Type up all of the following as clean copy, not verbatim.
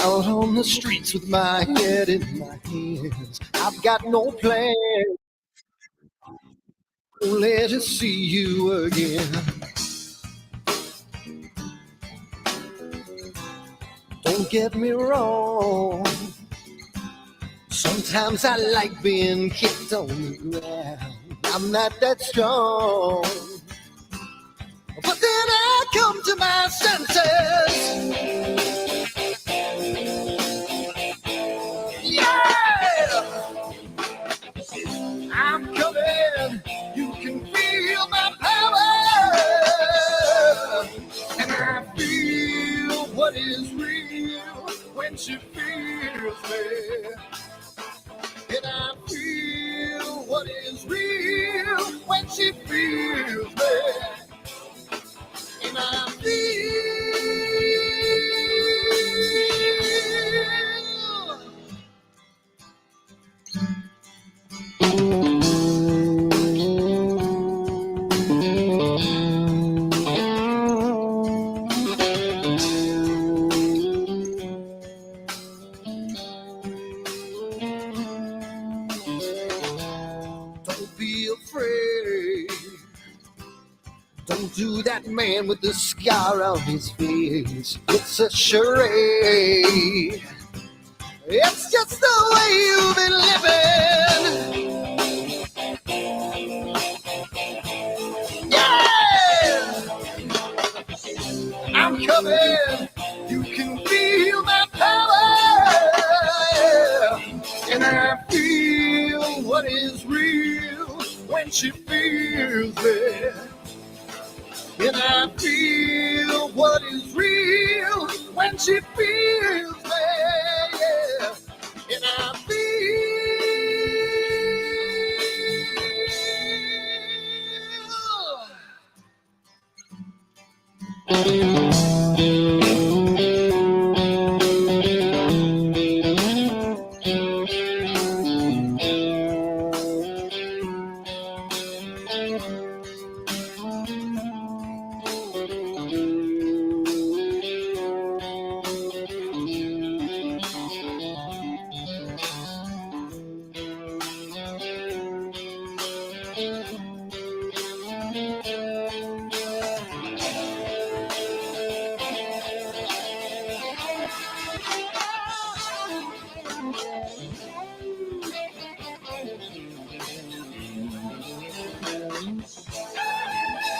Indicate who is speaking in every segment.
Speaker 1: Out on the streets with my head in my hands. I've got no plan, only to see you again. Don't get me wrong, sometimes I like being kicked on the ground. I'm not that strong, but then I come to my senses. Yeah, I'm coming. You can feel my power, and I feel what is real when she feels me. And I feel what is real when she feels me. And I feel don't be afraid. Don't do that man with the scar on his face. It's a charade. It's just the way you've been living. Yeah! I'm coming. You can feel my power. And I feel what is real when she feels me. And I feel what is real when she feels me. Yeah.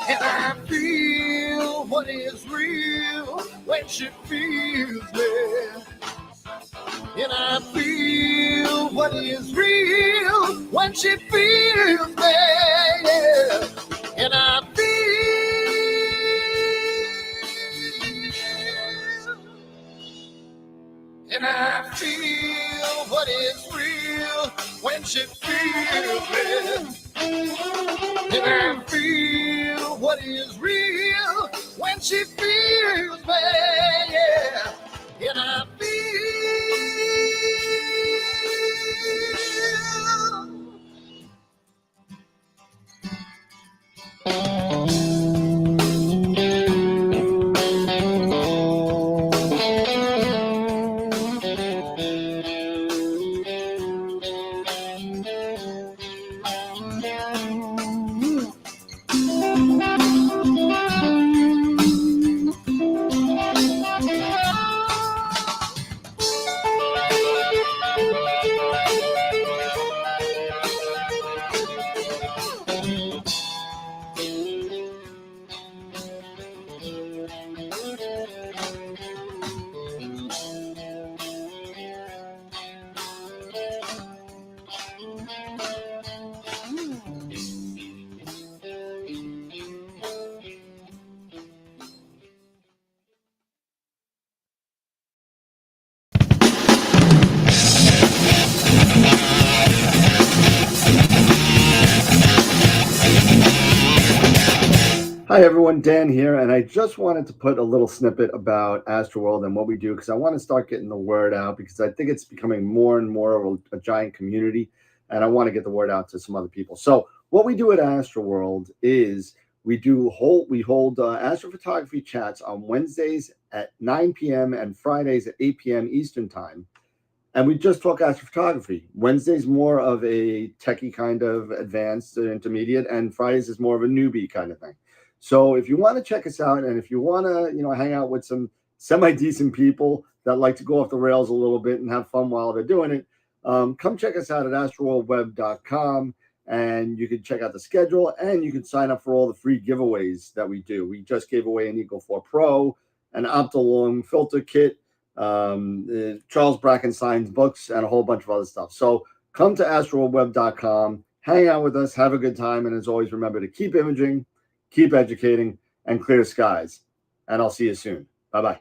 Speaker 1: And I feel what is real when she feels me. And I feel what is real when she feels me. Yeah. And I feel what is real when she feels me. And I feel what is real when she feels me. Yeah. And I feel
Speaker 2: Hi everyone, Dan here, and I just wanted to put a little snippet about AstroWorld and what we do because I want to start getting the word out because I think it's becoming more and more of a giant community, and I want to get the word out to some other people. So what we do at AstroWorld is We hold astrophotography chats on Wednesdays at 9 p.m. and Fridays at 8 p.m. Eastern time. And we just talk astrophotography. Wednesday's more of a techie kind of advanced intermediate, and Fridays is more of a newbie kind of thing. So if you want to check us out, and if you want to, hang out with some semi-decent people that like to go off the rails a little bit and have fun while they're doing it, come check us out at AstroWorldWeb.com, and you can check out the schedule, and you can sign up for all the free giveaways that we do. We just gave away an Eagle 4 Pro, an Optilong filter kit, Charles Brackenstein's books, and a whole bunch of other stuff. So come to AstroWorldWeb.com, hang out with us, have a good time, and as always, remember to keep imaging, keep educating, and clear skies. And I'll see you soon. Bye-bye.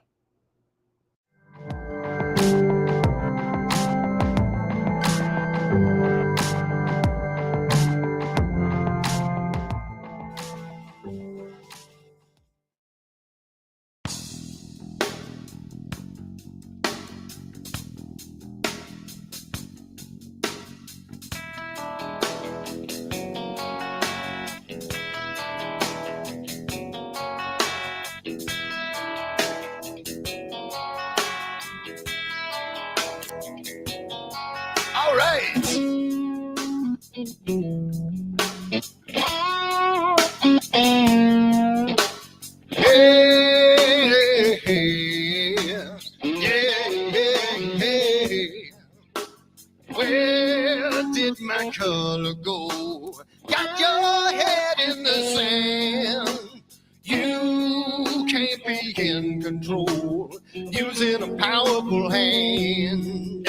Speaker 1: All right. Where did my color go? Got your head in the sand. You can't be in control, using a powerful hand.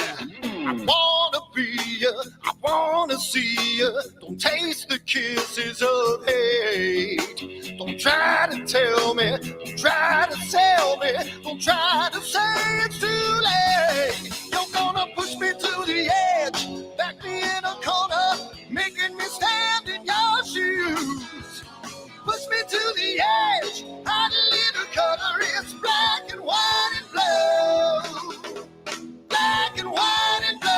Speaker 1: I wanna be you, I wanna see you. Don't taste the kisses of hate. Don't try to tell me, don't try to sell me, don't try to say it's too late. You're gonna push me to the edge, back me in a corner, making me stand in your shoes. Push me to the edge, hot little color, it's black and white and blue. Black and white and blue,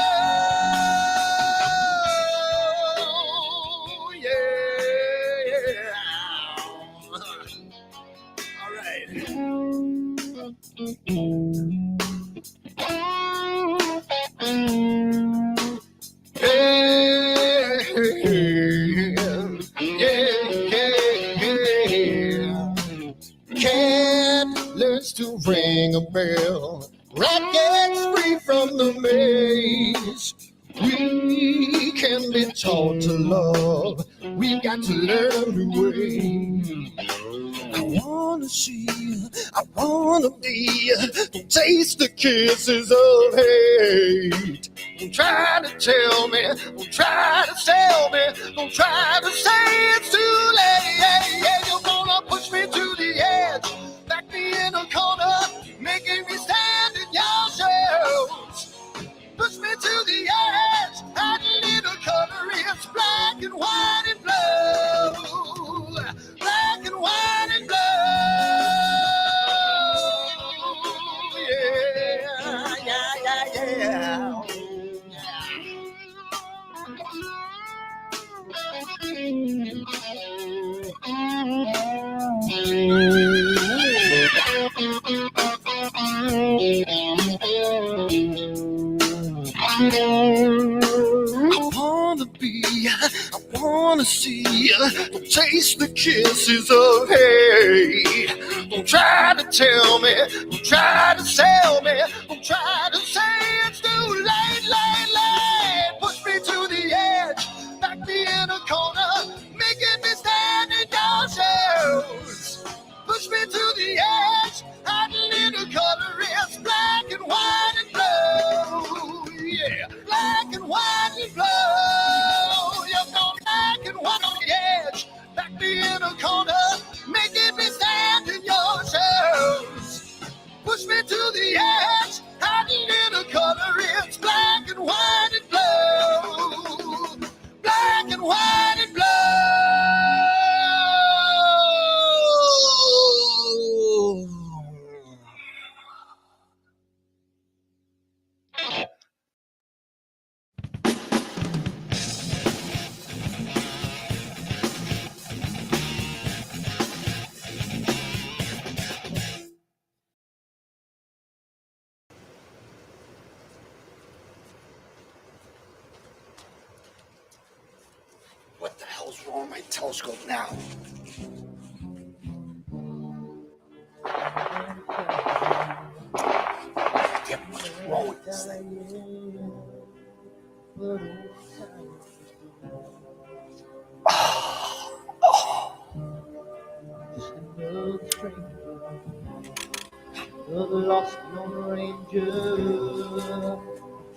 Speaker 1: yeah. All right. Cat learns to ring a bell. Rat gets free from the maze. We can be taught to love. We've got to learn the way. I wanna see you, I wanna be you. Don't taste the kisses of hate. Don't try to tell me, don't try to sell me, don't try to say it's too late. You're gonna push me to the edge, back me in a corner, making me stand in your shoes. Push me to the edge, hot little color, it's black and white and blue. Black and white and blue, yeah. I wanna be, I wanna see, don't taste the kisses of hate. Don't try to tell me, don't try to sell me, don't try to say it's too late. Push me to the edge, back me in a corner, making me stand in your shoes. Push me to the edge, hot little color, it's black and white and blue. Yeah, black and white and blue. You're going black and white on the edge, back me in a corner, making me stand in your shoes. Push me to the on my telescope now. Get what's wrong with this thing.
Speaker 3: Lost Lone Ranger,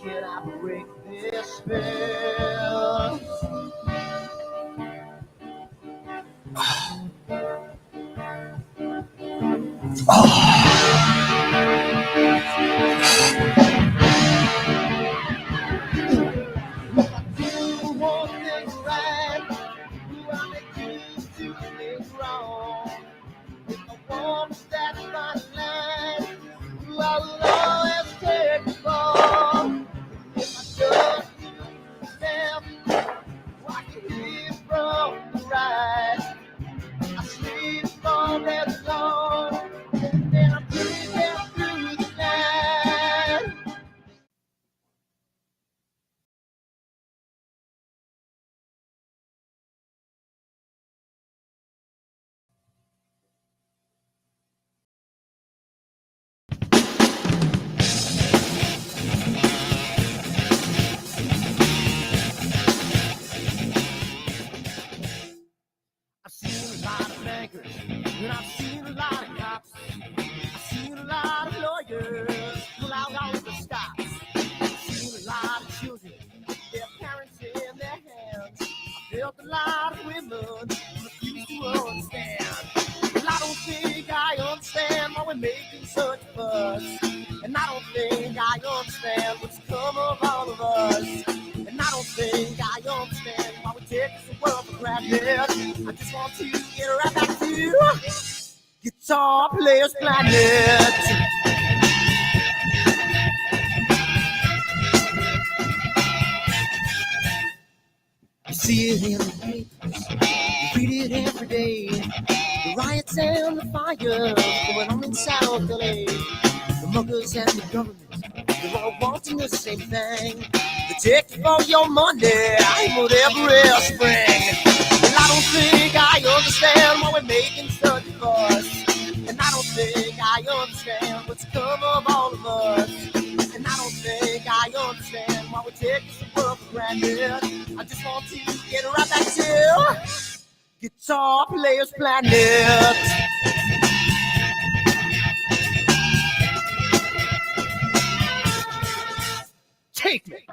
Speaker 3: can I break this spell? One thing right, I make two things wrong. If I want that fine line, I will always take the ball. If I just step, I can hear from the right. I sleep all day long, and I'm breathing through the night. I've seen a lot of bankers, and I've seen a lot of cops. I've seen a lot of lawyers pull out all of the stops. I've seen a lot of children with their parents in their hands. I've felt a lot of women who refuse to understand. Well, I don't think I understand why we're making such a fuss. And I don't think I understand what's come of all of us. And I don't think I understand why we take this world for granted. I just want to get right back to Guitar Players Planet. You see it in the papers, you read it every day. The riots and the fires going on in South LA. The muggers and the government, they're all wanting the same thing. They take you for your money, whatever else spring. And I don't think I understand why we're making such a fuss. And I don't think I understand what's come of all of us. And I don't think I understand why we take this world for granted. I just want to get right back to Guitar Players Planet. Take me.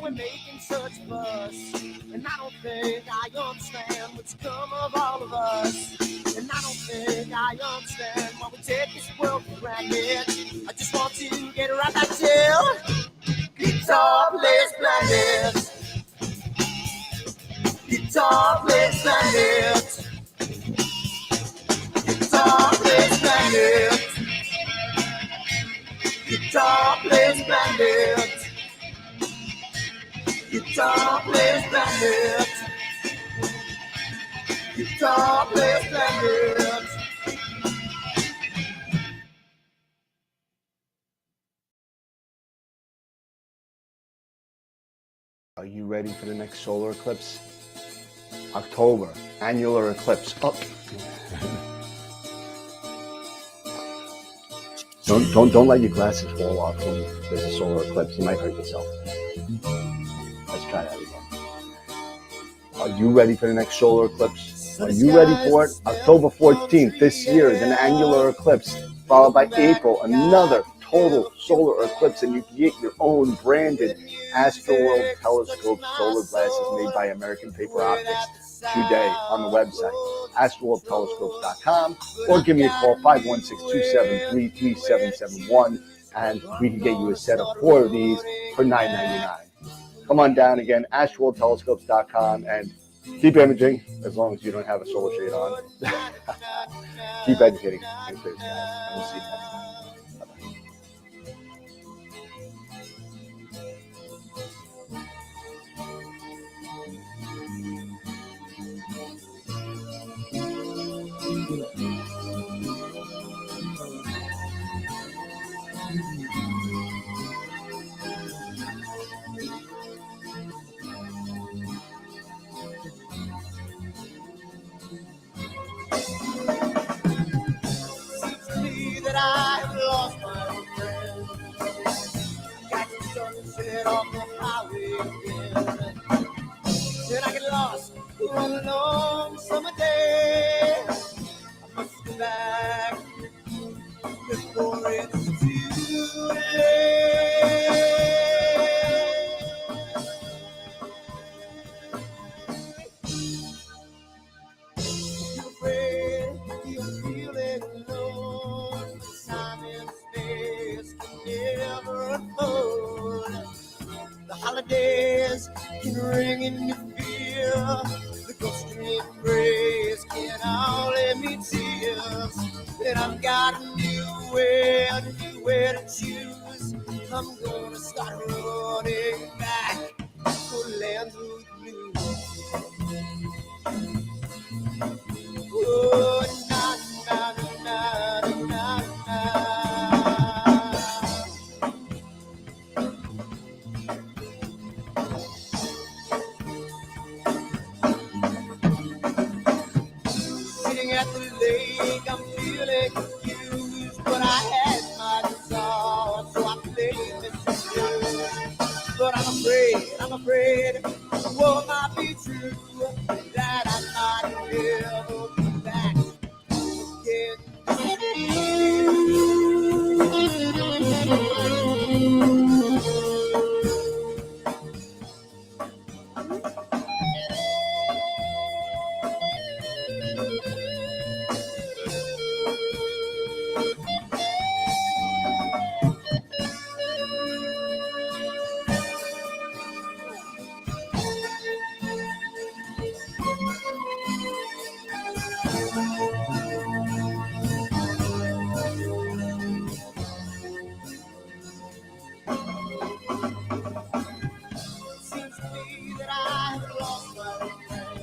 Speaker 3: Making such a fuss, and I don't think I understand what's come of all of us. And I don't think I understand why we take this world for granted. I just want to get right back to Guitar Players Planet. Guitar Players Planet. Guitar Players Planet. Guitar Players Planet. Guitar Players Planet. Guitar Players Planet.
Speaker 2: Are you ready for the next solar eclipse? October, annular eclipse. Up. Don't let your glasses fall off when there's a solar eclipse. You might hurt yourself. Let's try that again. Are you ready for the next solar eclipse? Are you ready for it? October 14th this year is an annular eclipse, followed by April, another total solar eclipse, and you can get your own branded AstroWorld telescope solar glasses made by American Paper Optics today on the website, AstroWorldTelescopes.com, or give me a call, 516-273-3771, and we can get you a set of 4 of these for $9.99. Come on down again, AstroWorldTelescopes.com, and keep imaging as long as you don't have a solar shade on. Keep educating in space, guys, and we'll see you next time.
Speaker 3: Seems to me that I have lost my friend. Got the sunset on the highway again. Then I get lost on a long summer day. I must go back before it's too late. You're afraid you're feeling alone. Time and space can never unfold. The holidays can ring in your fear. The ghostly embrace can only mean tears. And I've got a new way to choose. I'm gonna start running back to lands of blue. Oh, na na na na na na. Sitting at the lake, I'm feeling confused, but I had my resolve, so I played Mr. Blues. But I'm afraid, what might be true, that I might never be back Seems to me that I've lost my friend.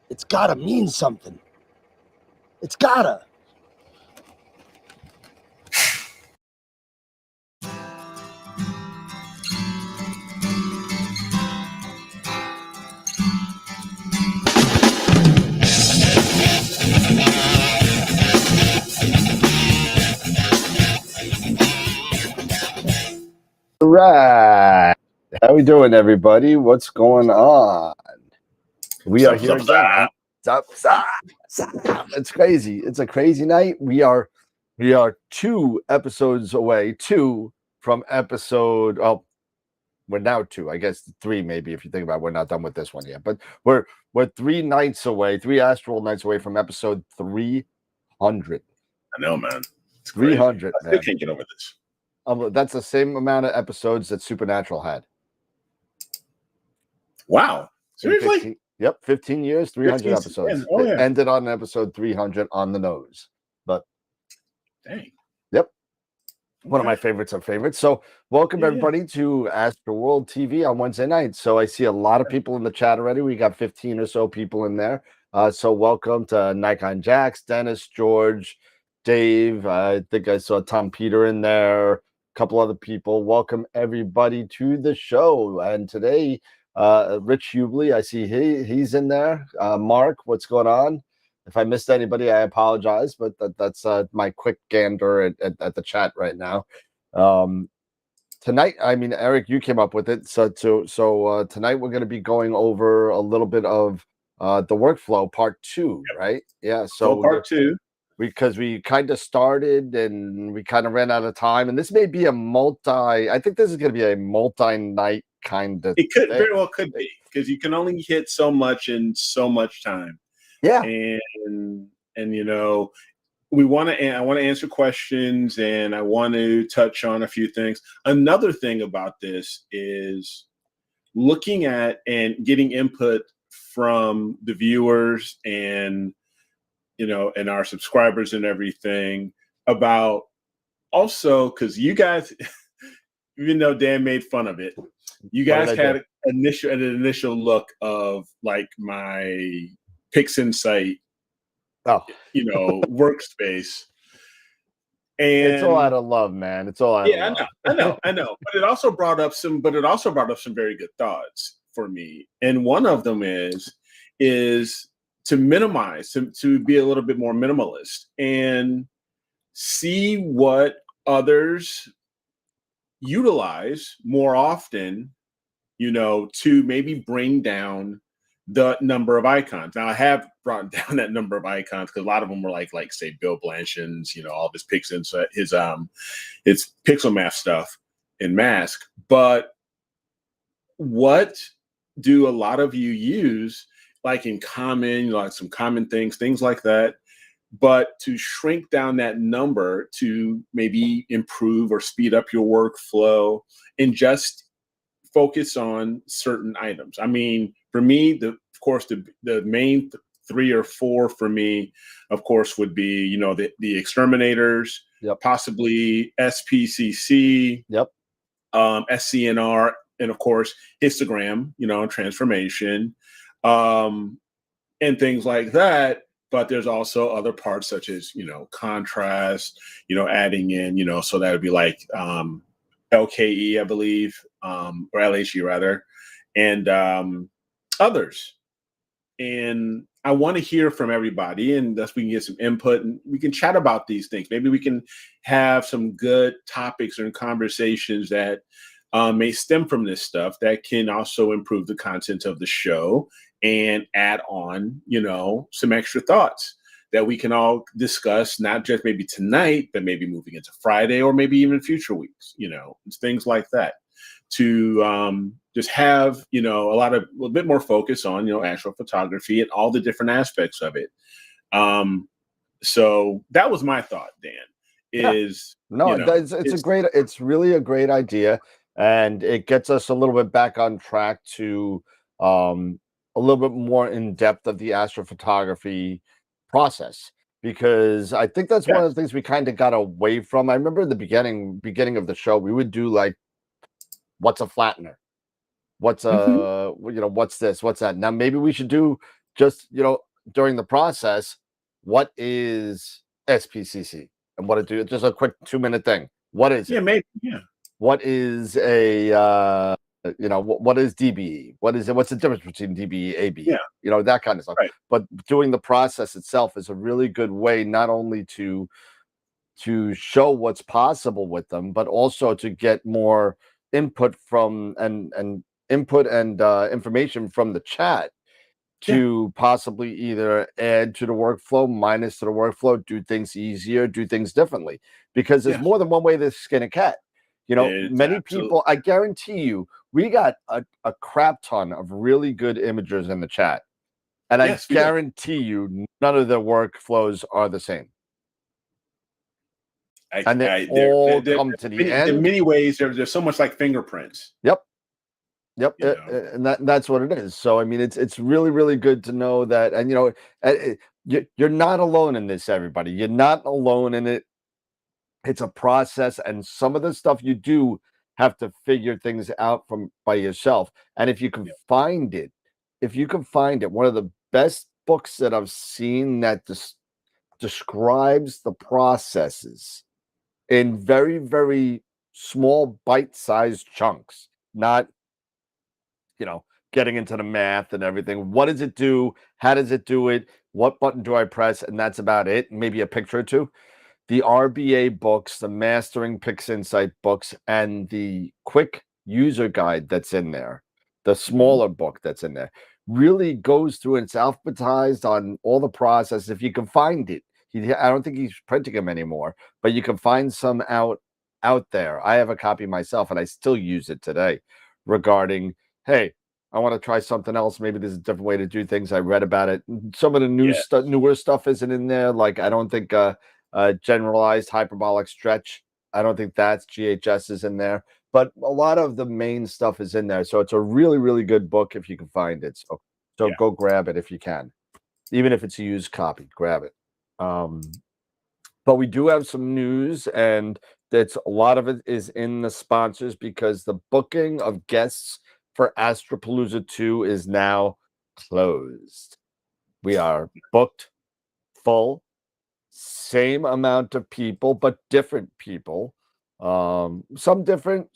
Speaker 4: It's gotta mean something. It's gotta.
Speaker 2: All right. How we doing, everybody? What's going on? We are here again. It's crazy. It's a crazy night. We are 2 episodes away. 2 from episode. Oh, we're now 2. I guess 3 maybe if you think about it. We're not done with this one yet. But we're 3 nights away. 3 AstroWorld nights away from episode 300.
Speaker 5: I know, man. It's
Speaker 2: 300.
Speaker 5: I still can't get over this.
Speaker 2: That's the same amount of episodes that Supernatural had.
Speaker 5: Wow. Seriously?
Speaker 2: 15, yep, 15 years, 300
Speaker 5: 15
Speaker 2: episodes.
Speaker 5: Oh, yeah.
Speaker 2: It ended on episode 300 on the nose. But
Speaker 5: dang.
Speaker 2: Yep. One of my favorites of favorites. So welcome everybody to AstroWorld TV on Wednesday night. So I see a lot of people in the chat already. We got 15 or so people in there. So welcome to Nikon Jax, Dennis, George, Dave. I think I saw Tom Peter in there. A couple other people. Welcome everybody to the show. And today, Rich Hubley, I see he's in there. Mark, what's going on? If I missed anybody, I apologize, but that's my quick gander at the chat right now. Tonight, I mean, Eric, you came up with it. So tonight we're going to be going over a little bit of the workflow part 2, right? Yeah. So
Speaker 5: part 2.
Speaker 2: Because we kind of started and we kind of ran out of time, and this may be I think this is going to be a multi-night kind of
Speaker 5: It could
Speaker 2: thing.
Speaker 5: very well could be, because you can only hit so much in so much time.
Speaker 2: Yeah.
Speaker 5: And you know, I want to answer questions, and I want to touch on a few things. Another thing about this is looking at and getting input from the viewers and, you know, and our subscribers and everything about, also, because you guys, even though Dan made fun of it, you guys had an initial look of like my PixInsight, you know, workspace. And
Speaker 2: it's all out of love, man. It's all out of love.
Speaker 5: I know. But it also brought up some very good thoughts for me. And one of them is to minimize, to be a little bit more minimalist and see what others utilize more often, you know, to maybe bring down the number of icons. Now, I have brought down that number of icons because a lot of them were like say Bill Blanchard's, you know, all this PixInsight, his pixel math stuff in Mask. But what do a lot of you use, like in common, like some common things like that, but to shrink down that number to maybe improve or speed up your workflow and just focus on certain items? I mean, for me, of course, the main 3 or 4 for me, of course, would be, you know, the exterminators, possibly SPCC, SCNR, and of course, histogram, you know, transformation, and things like that. But there's also other parts such as, you know, contrast, you know, adding in, you know, so that would be like LKE, I believe, or LHE rather, and others. And I want to hear from everybody, and thus we can get some input and we can chat about these things. Maybe we can have some good topics and conversations that may stem from this stuff that can also improve the content of the show and add on, you know, some extra thoughts that we can all discuss, not just maybe tonight, but maybe moving into Friday or maybe even future weeks, you know, things like that, to just have, you know, a little bit more focus on, you know, astrophotography and all the different aspects of it. So that was my thought, Dan, is,
Speaker 2: no,
Speaker 5: you know,
Speaker 2: it's really a great idea. And it gets us a little bit back on track to a little bit more in depth of the astrophotography process, because I think that's one of the things we kind of got away from. I remember in the beginning of the show, we would do like, what's a flattener? What's you know, what's this? What's that? Now maybe we should do just, you know, during the process, what is SPCC and what it do? Just a quick 2-minute thing. What is it?
Speaker 5: Yeah, maybe. Yeah.
Speaker 2: What is a you know, what is DBE? What is it? What's the difference between DBE, ABE?
Speaker 5: Yeah.
Speaker 2: You know, that kind of stuff.
Speaker 5: Right.
Speaker 2: But doing the process itself is a really good way, not only to show what's possible with them, but also to get more input from and information from the chat to possibly either add to the workflow, minus to the workflow, do things easier, do things differently, because there's more than one way to skin a cat. You know, many people, I guarantee you, we got a crap ton of really good imagers in the chat. And I guarantee you, none of their workflows are the same. And they all come to the end.
Speaker 5: In many ways, there's so much like fingerprints.
Speaker 2: Yep. And that's what it is. So I mean, it's really, really good to know that. And you know, you're not alone in this, everybody. You're not alone in it. It's a process, and some of the stuff you do have to figure things out by yourself. And if you can find it, one of the best books that I've seen that describes the processes in very, very small bite-sized chunks, not, you know, getting into the math and everything. What does it do? How does it do it? What button do I press? And that's about it. Maybe a picture or two. the RBA books, the Mastering PixInsight books, and the quick user guide that's in there, the smaller book that's in there, really goes through and it's alphabetized on all the process. If you can find it, I don't think he's printing them anymore, but you can find some out there. I have a copy myself, and I still use it today. Regarding, hey, I want to try something else. Maybe there's a different way to do things. I read about it. Some of the newer stuff isn't in there. Like I don't think generalized hyperbolic stretch. I don't think that's GHS is in there, but a lot of the main stuff is in there. So it's a really, really good book if you can find it. So go grab it if you can, even if it's a used copy. Grab it. But we do have some news, and that's a lot of it is in the sponsors because the booking of guests for AstroPalooza 2 is now closed. We are booked full, same amount of people, but different people. Some different,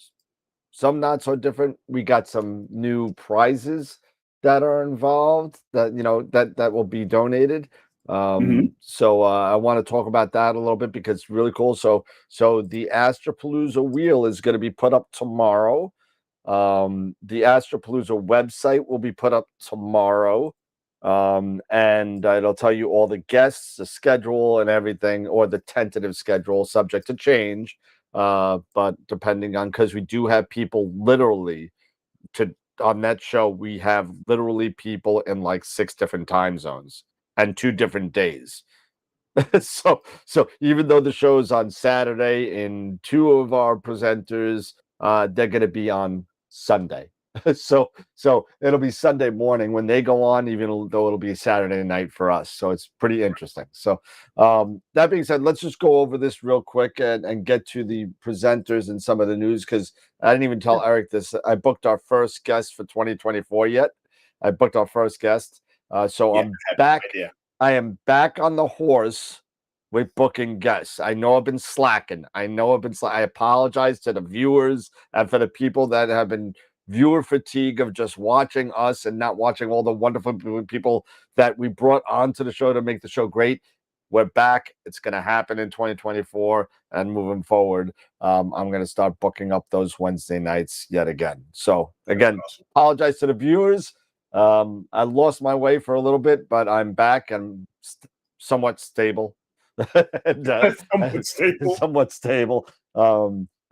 Speaker 2: some not so different. We got some new prizes that are involved that that will be donated. So I want to talk about that a little bit because it's really cool. So the AstroPalooza wheel is going to be put up tomorrow. The AstroPalooza website will be put up tomorrow. And it'll tell you all the guests, the schedule, and everything, or the tentative schedule, subject to change. But depending on, because we do have people literally on that show, we have literally people in like 6 different time zones and 2 different days. so even though the show is on Saturday, and 2 of our presenters, they're going to be on Sunday. so it'll be Sunday morning when they go on, even though it'll be Saturday night for us. So it's pretty interesting. So that being said, let's just go over this real quick and get to the presenters and some of the news, because I didn't even tell Eric this. I booked our first guest for 2024 yet. I booked our first guest. So I'm back. I am back on the horse with booking guests. I know I've been slacking. I apologize to the viewers and for the people that have been viewer fatigue of just watching us and not watching all the wonderful people that we brought onto the show to make the show great. We're back. It's going to happen in 2024 and moving forward. I'm going to start booking up those Wednesday nights yet again. So again, apologize to the viewers. I lost my way for a little bit, but I'm back and somewhat stable. Somewhat stable.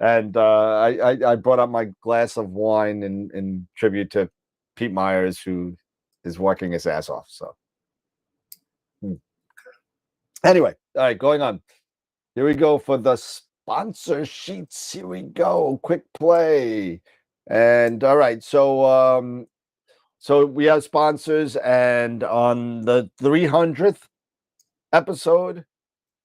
Speaker 2: And I brought up my glass of wine in tribute to Pete Myers, who is working his ass off. So anyway, all right, going on. Here we go for the sponsor sheets. Here we go. Quick play. And all right, so we have sponsors, and on the 300th episode,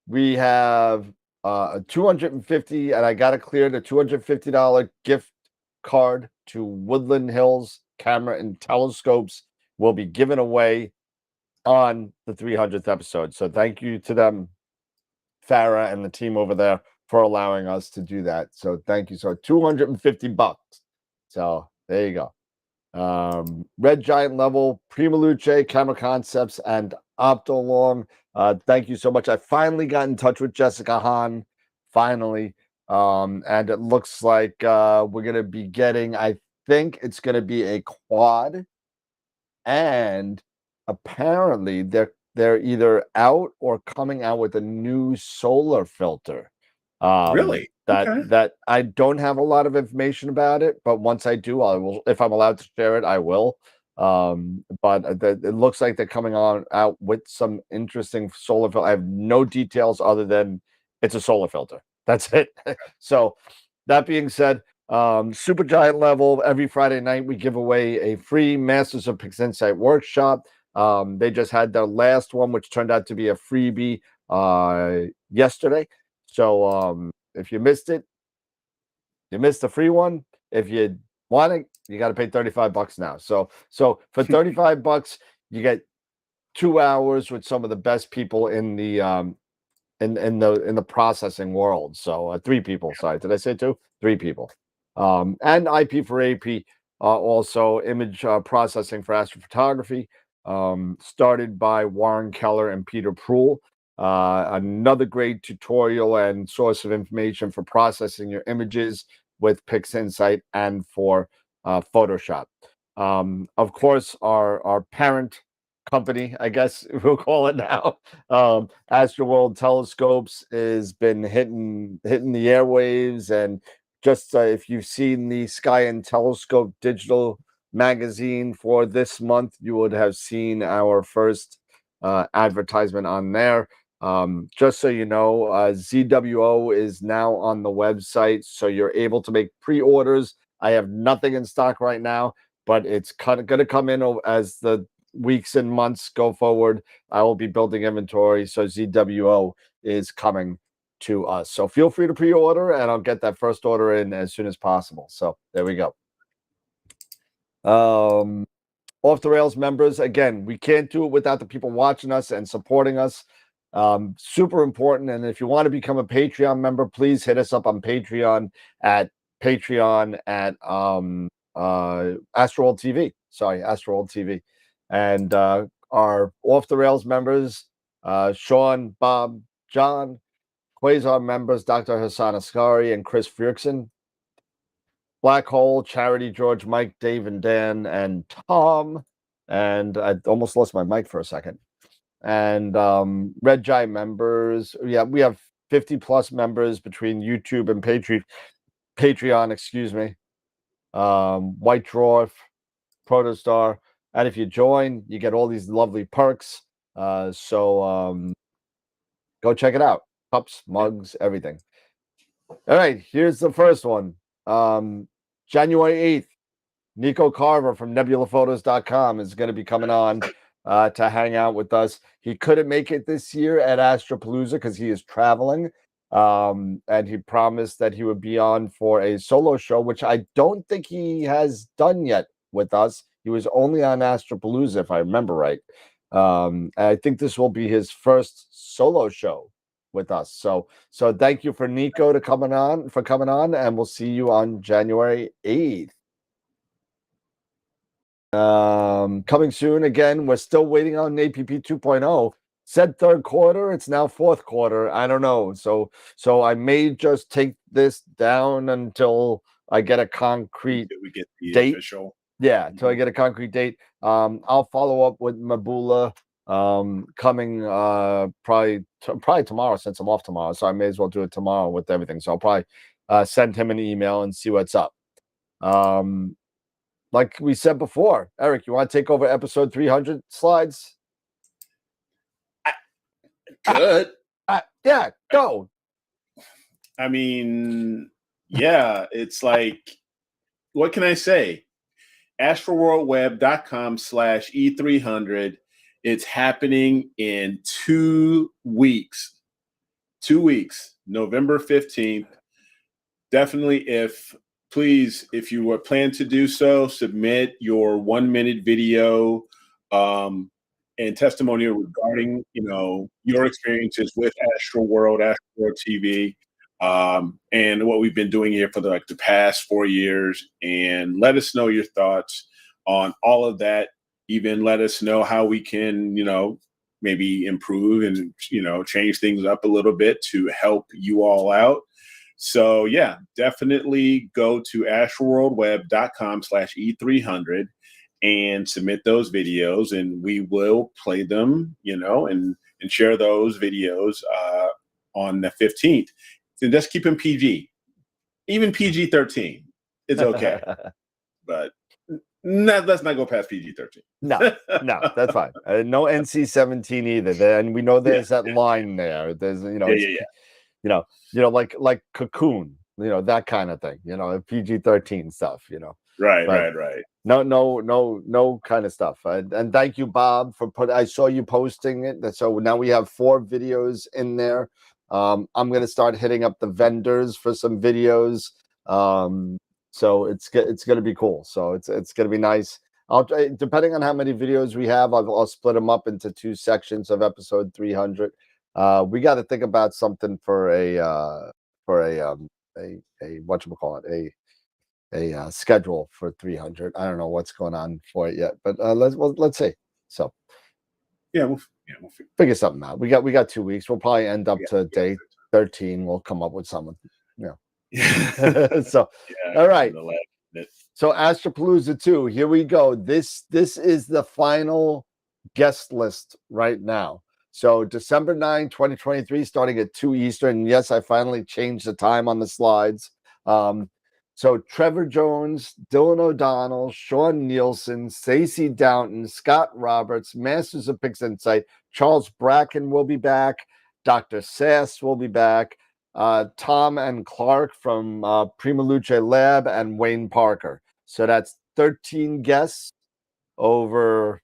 Speaker 2: we have a $250, and I got to clear the $250 gift card to Woodland Hills Camera and Telescopes will be given away on the 300th episode. So thank you to them, Farah and the team over there, for allowing us to do that. So thank you. So $250. So there you go. Red Giant Level, Prima Luce, Camera Concepts, and Optolong. Thank you so much. I finally got in touch with Jessica Hahn, finally. And it looks like we're going to be getting, I think it's going to be a quad. And apparently they're either out or coming out with a new solar filter.
Speaker 5: Really?
Speaker 2: That I don't have a lot of information about it, but once I do, I will. If I'm allowed to share it, I will. But it looks like they're coming out with some interesting solar filter. I have no details other than it's a solar filter. That's it. So that being said, Super Giant Level, every Friday night we give away a free Masters of PixInsight workshop. They just had their last one, which turned out to be a freebie yesterday. So if you missed it, you missed the free one. If you want it, you got to pay $35 now. So for $35, you get 2 hours with some of the best people in the in the processing world. So 3 people. Sorry, did I say 2? 3 people. And IP for AP, also image processing for astrophotography, started by Warren Keller and Peter Proul. Another great tutorial and source of information for processing your images with PixInsight and for Photoshop. Of course, our parent company, I guess we'll call it now, AstroWorld Telescopes has been hitting the airwaves. And just if you've seen the Sky and Telescope digital magazine for this month, you would have seen our first advertisement on there. Just so you know, ZWO is now on the website, so you're able to make pre-orders. I have nothing in stock right now, but it's going to come in as the weeks and months go forward. I will be building inventory, so ZWO is coming to us. So feel free to pre-order, and I'll get that first order in as soon as possible. So there we go. Off the Rails members, again, we can't do it without the people watching us and supporting us. Super important. And if you want to become a Patreon member, please hit us up on Patreon at AstroWorld TV. Sorry, AstroWorld TV. And our Off the Rails members, Sean, Bob, John, Quasar members, Dr. Hassan Askari and Chris Frierksen, Black Hole, Charity, George, Mike, Dave, and Dan, and Tom. And I almost lost my mic for a second. And Red Giant members. Yeah, we have 50 plus members between YouTube and Patreon, excuse me. White Dwarf, Protostar. And if you join, you get all these lovely perks. So go check it out. Cups, mugs, everything. All right, here's the first one. January 8th, Nico Carver from nebulaphotos.com is going to be coming on to hang out with us. He couldn't make it this year at AstroPalooza because he is traveling. And he promised that he would be on for a solo show, which I don't think he has done yet with us. He was only on AstroPalooza, if I remember right. And I think this will be his first solo show with us. So thank you for Nico coming on, and we'll see you on January 8th. Coming soon again. We're still waiting on APP 2.0. Said third quarter, it's now fourth quarter. I don't know. So I may just take this down until I get a concrete date. Official. Yeah, until I get a concrete date. I'll follow up with Mabula coming probably tomorrow, since I'm off tomorrow. So I may as well do it tomorrow with everything. So I'll probably send him an email and see what's up. Like we said before, Eric, you want to take over episode 300 slides?
Speaker 5: Good.
Speaker 2: Yeah, go.
Speaker 5: I mean, yeah, it's like, what can I say? AstroWorldWeb.com/E300. It's happening in 2 weeks. 2 weeks, November 15th. Definitely, please, if you were plan to do so, submit your 1-minute video and testimonial regarding, your experiences with AstroWorld TV, and what we've been doing here for the past 4 years. And let us know your thoughts on all of that. Even let us know how we can, maybe improve and, change things up a little bit to help you all out. So yeah, definitely go to AstroWorldWeb.com/E300 and submit those videos, and we will play them, and share those videos on the 15th. And just keep them PG, even PG-13. It's okay, but let's not go past PG-13.
Speaker 2: No, that's fine. No NC-17 either. And we know there's that line there. There's, like Cocoon, that kind of thing, PG-13 stuff,
Speaker 5: Right.
Speaker 2: No kind of stuff. And thank you, Bob, I saw you posting it. So now we have 4 videos in there. I'm going to start hitting up the vendors for some videos. So it's going to be cool. So it's going to be nice. Depending on how many videos we have, I'll split them up into 2 sections of episode 300. We got to think about something for a whatchamacallit, a schedule for 300. I don't know what's going on for it yet, but let's see. So
Speaker 5: yeah, Yeah, we'll
Speaker 2: figure something out. We got 2 weeks. We'll probably end up to day 13. We'll come up with something.
Speaker 5: yeah.
Speaker 2: So,
Speaker 5: Yeah,
Speaker 2: all right.
Speaker 5: the last minute.
Speaker 2: So AstroPalooza 2, here we go. This is the final guest list right now. So December 9, 2023, starting at 2 Eastern. Yes, I finally changed the time on the slides. So Trevor Jones, Dylan O'Donnell, Sean Nielsen, Stacey Downton, Scott Roberts, Masters of Pix Insight, Charles Bracken will be back, Dr. Sass will be back, Tom and Clark from Prima Luce Lab, and Wayne Parker. So that's 13 guests over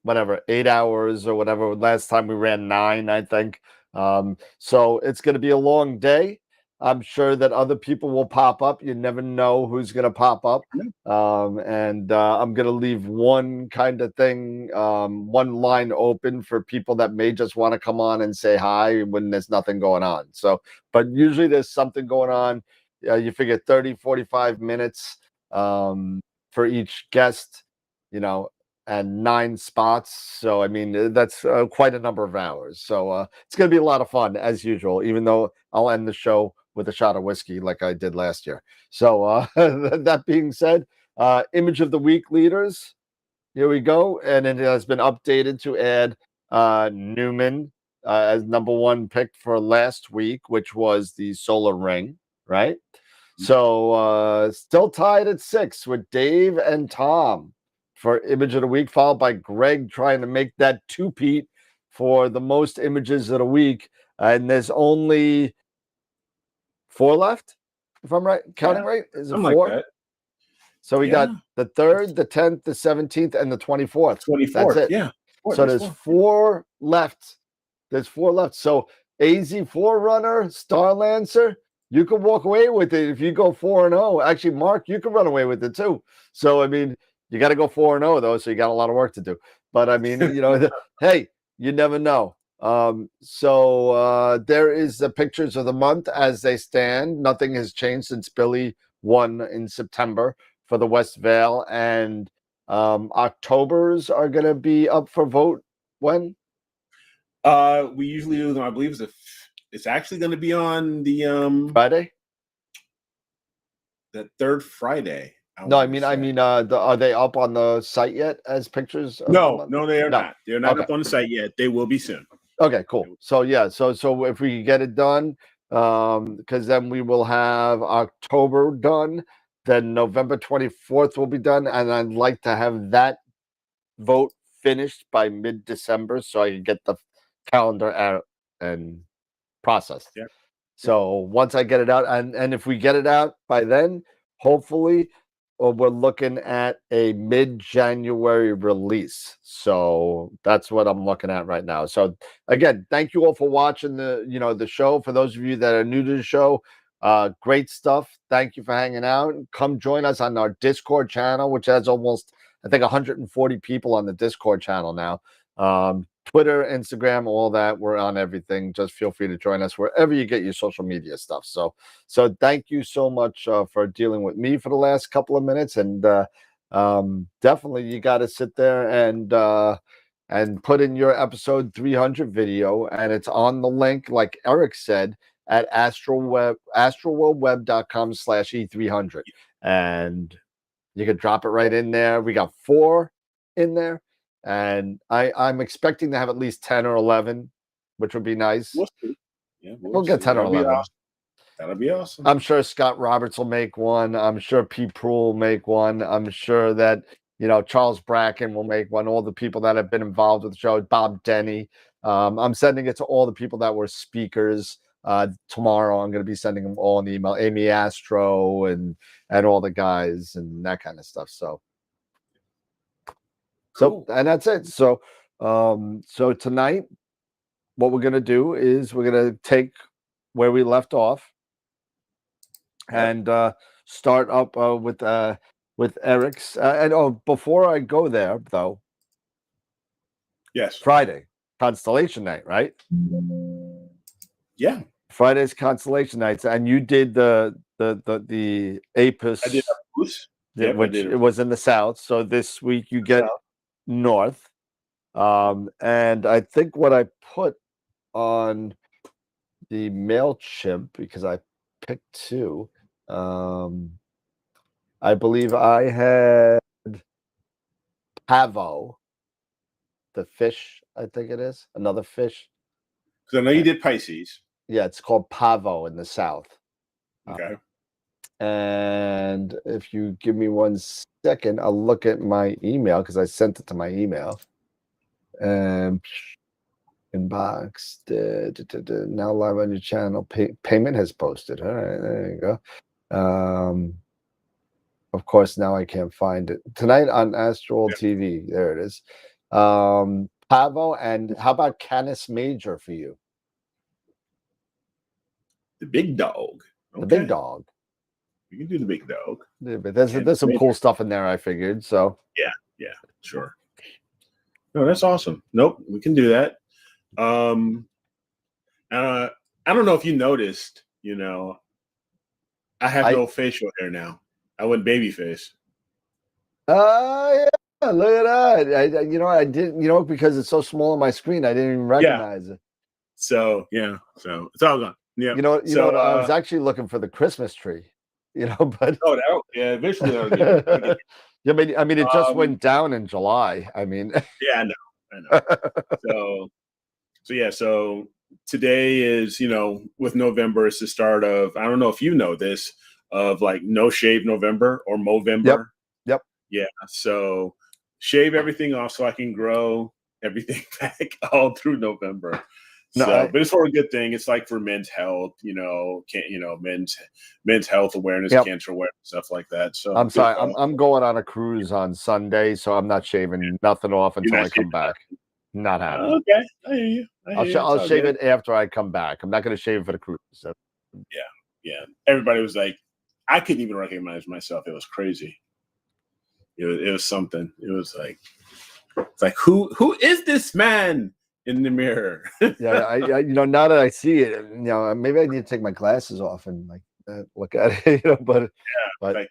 Speaker 2: whatever, 8 hours or whatever. Last time we ran 9, I think. So it's going to be a long day. I'm sure that other people will pop up. You never know who's going to pop up. And I'm going to leave one kind of thing, one line open for people that may just want to come on and say hi when there's nothing going on. So, but usually there's something going on. You figure 30, 45 minutes for each guest, and 9 spots. So, I mean, that's quite a number of hours. So it's going to be a lot of fun as usual, even though I'll end the show with a shot of whiskey like I did last year. So that being said, image of the week leaders. Here we go. And it has been updated to add Newman as number 1 pick for last week, which was the solar ring, right? So still tied at 6 with Dave and Tom for image of the week, followed by Greg trying to make that two-peat for the most images of the week. And there's only 4 left, if I'm right, counting right. Is it 4?
Speaker 5: Like that.
Speaker 2: So we got the 3rd, the 10th, the 17th, and the 24th.
Speaker 5: 24th.
Speaker 2: That's it.
Speaker 5: Yeah.
Speaker 2: So there's 4 left. There's 4 left. So AZ Forerunner, Starlancer, you can walk away with it if you go 4-0. Actually, Mark, you can run away with it too. So, I mean, you got to go 4-0 though. So you got a lot of work to do. But I mean, hey, you never know. So there is the pictures of the month as they stand. Nothing has changed since Billy won in September for the West Vale, and Octobers are going to be up for vote when?
Speaker 5: We usually do them. I believe it's actually going to be on the
Speaker 2: Friday,
Speaker 5: the 3rd Friday.
Speaker 2: I mean, are they up on the site yet as pictures?
Speaker 5: No, they are not. They're not
Speaker 2: Okay.
Speaker 5: up on the site yet. They will be soon.
Speaker 2: Okay, cool. So yeah, so if we get it done, because then we will have October done, then November 24th will be done, and I'd like to have that vote finished by mid-December so I can get the calendar out and processed.
Speaker 5: Yeah.
Speaker 2: So once I get it out, and if we get it out by then, hopefully, we're looking at a mid-January release. So that's what I'm looking at right now. So again, thank you all for watching the show. For those of you that are new to the show, great stuff. Thank you for hanging out. Come join us on our Discord channel, which has almost, I think, 140 people on the Discord channel now. Twitter, Instagram, all that. We're on everything. Just feel free to join us wherever you get your social media stuff. So thank you so much for dealing with me for the last couple of minutes. And definitely you got to sit there and put in your episode 300 video. And it's on the link, like Eric said, at astroworldweb.com/E300. And you can drop it right in there. We got 4 in there. And I'm expecting to have at least 10 or 11, which would be nice.
Speaker 5: We'll see. Yeah,
Speaker 2: we'll get 10 or 11.
Speaker 5: Awesome. That'll be awesome.
Speaker 2: I'm sure Scott Roberts will make one. I'm sure Pete Proul will make one. I'm sure that, Charles Bracken will make one. All the people that have been involved with the show, Bob Denny. I'm sending it to all the people that were speakers. Tomorrow, I'm going to be sending them all an email. Amy Astro and all the guys and that kind of stuff. So and that's it. So tonight, what we're gonna do is we're gonna take where we left off and start up with Eric's. And before I go there, though,
Speaker 5: yes,
Speaker 2: Friday Constellation Night, right?
Speaker 5: Yeah,
Speaker 2: Friday's Constellation Nights, and you did the Apis.
Speaker 5: I did Apis,
Speaker 2: which it was in the south. So this week you get north. And I think what I put on the MailChimp, because I picked two, I believe I had Pavo, the fish, I think it is. Another fish.
Speaker 5: Because I know you did Pisces.
Speaker 2: Yeah, it's called Pavo in the South.
Speaker 5: Okay.
Speaker 2: And if you give me 1 second, I'll look at my email because I sent it to my email. Inbox. Now live on your channel. Payment has posted. All right, there you go. Of course, now I can't find it. Tonight on AstroWorld TV. There it is. Pavo, and how about Canis Major for you?
Speaker 5: The big dog.
Speaker 2: The big dog.
Speaker 5: You can do the big dog.
Speaker 2: Yeah, but there's some cool stuff in there, I figured. So
Speaker 5: yeah, sure. No, that's awesome. Nope, we can do that. I don't know if you noticed, I have no facial hair now. I went baby face.
Speaker 2: Yeah, look at that. I didn't, because it's so small on my screen, I didn't even recognize it.
Speaker 5: So it's all gone. Yeah.
Speaker 2: I was actually looking for the Christmas tree, but
Speaker 5: eventually that'll get
Speaker 2: I mean, it just went down in July. I mean,
Speaker 5: yeah, I know. So today is, with November, it's the start of, I don't know if you know this, of like No Shave November or Movember.
Speaker 2: Yep.
Speaker 5: Yeah. So shave everything off so I can grow everything back all through November. But it's for a good thing. It's like for men's health, men's health awareness, cancer awareness, stuff like that. So
Speaker 2: I'm sorry, I'm going on a cruise on Sunday, so I'm not shaving nothing off until I come back. Not happening.
Speaker 5: Okay, I hear you.
Speaker 2: I'll shave it after I come back. I'm not going to shave it for the cruise. So.
Speaker 5: Yeah. Everybody was like, I couldn't even recognize myself. It was crazy. It was something. It was like, who is this man in the mirror?
Speaker 2: Yeah, I now that I see it, maybe I need to take my glasses off and look at it. But
Speaker 5: I was like,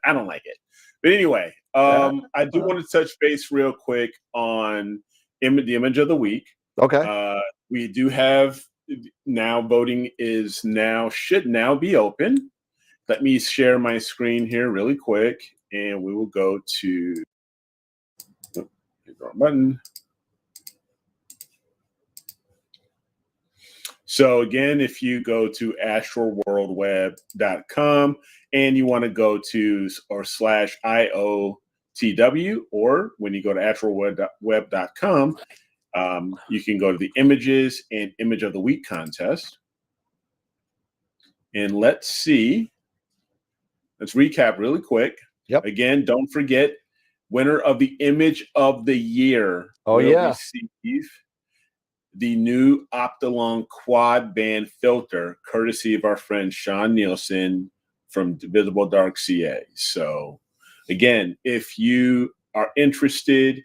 Speaker 5: I don't like it. But anyway, I do want to touch base real quick on the image of the week.
Speaker 2: Okay.
Speaker 5: We do have now voting should now be open. Let me share my screen here really quick, and we will go to wrong button. So again, if you go to AstroWorldWeb.com and you want to go to /IOTW, or when you go to AstroWorldWeb.com, you can go to the images and image of the week contest. And let's recap really quick.
Speaker 2: Yep.
Speaker 5: Again, don't forget, winner of the image of the year will receive the new Optilong quad band filter, courtesy of our friend Sean Nielsen from Visible Dark CA. So again, if you are interested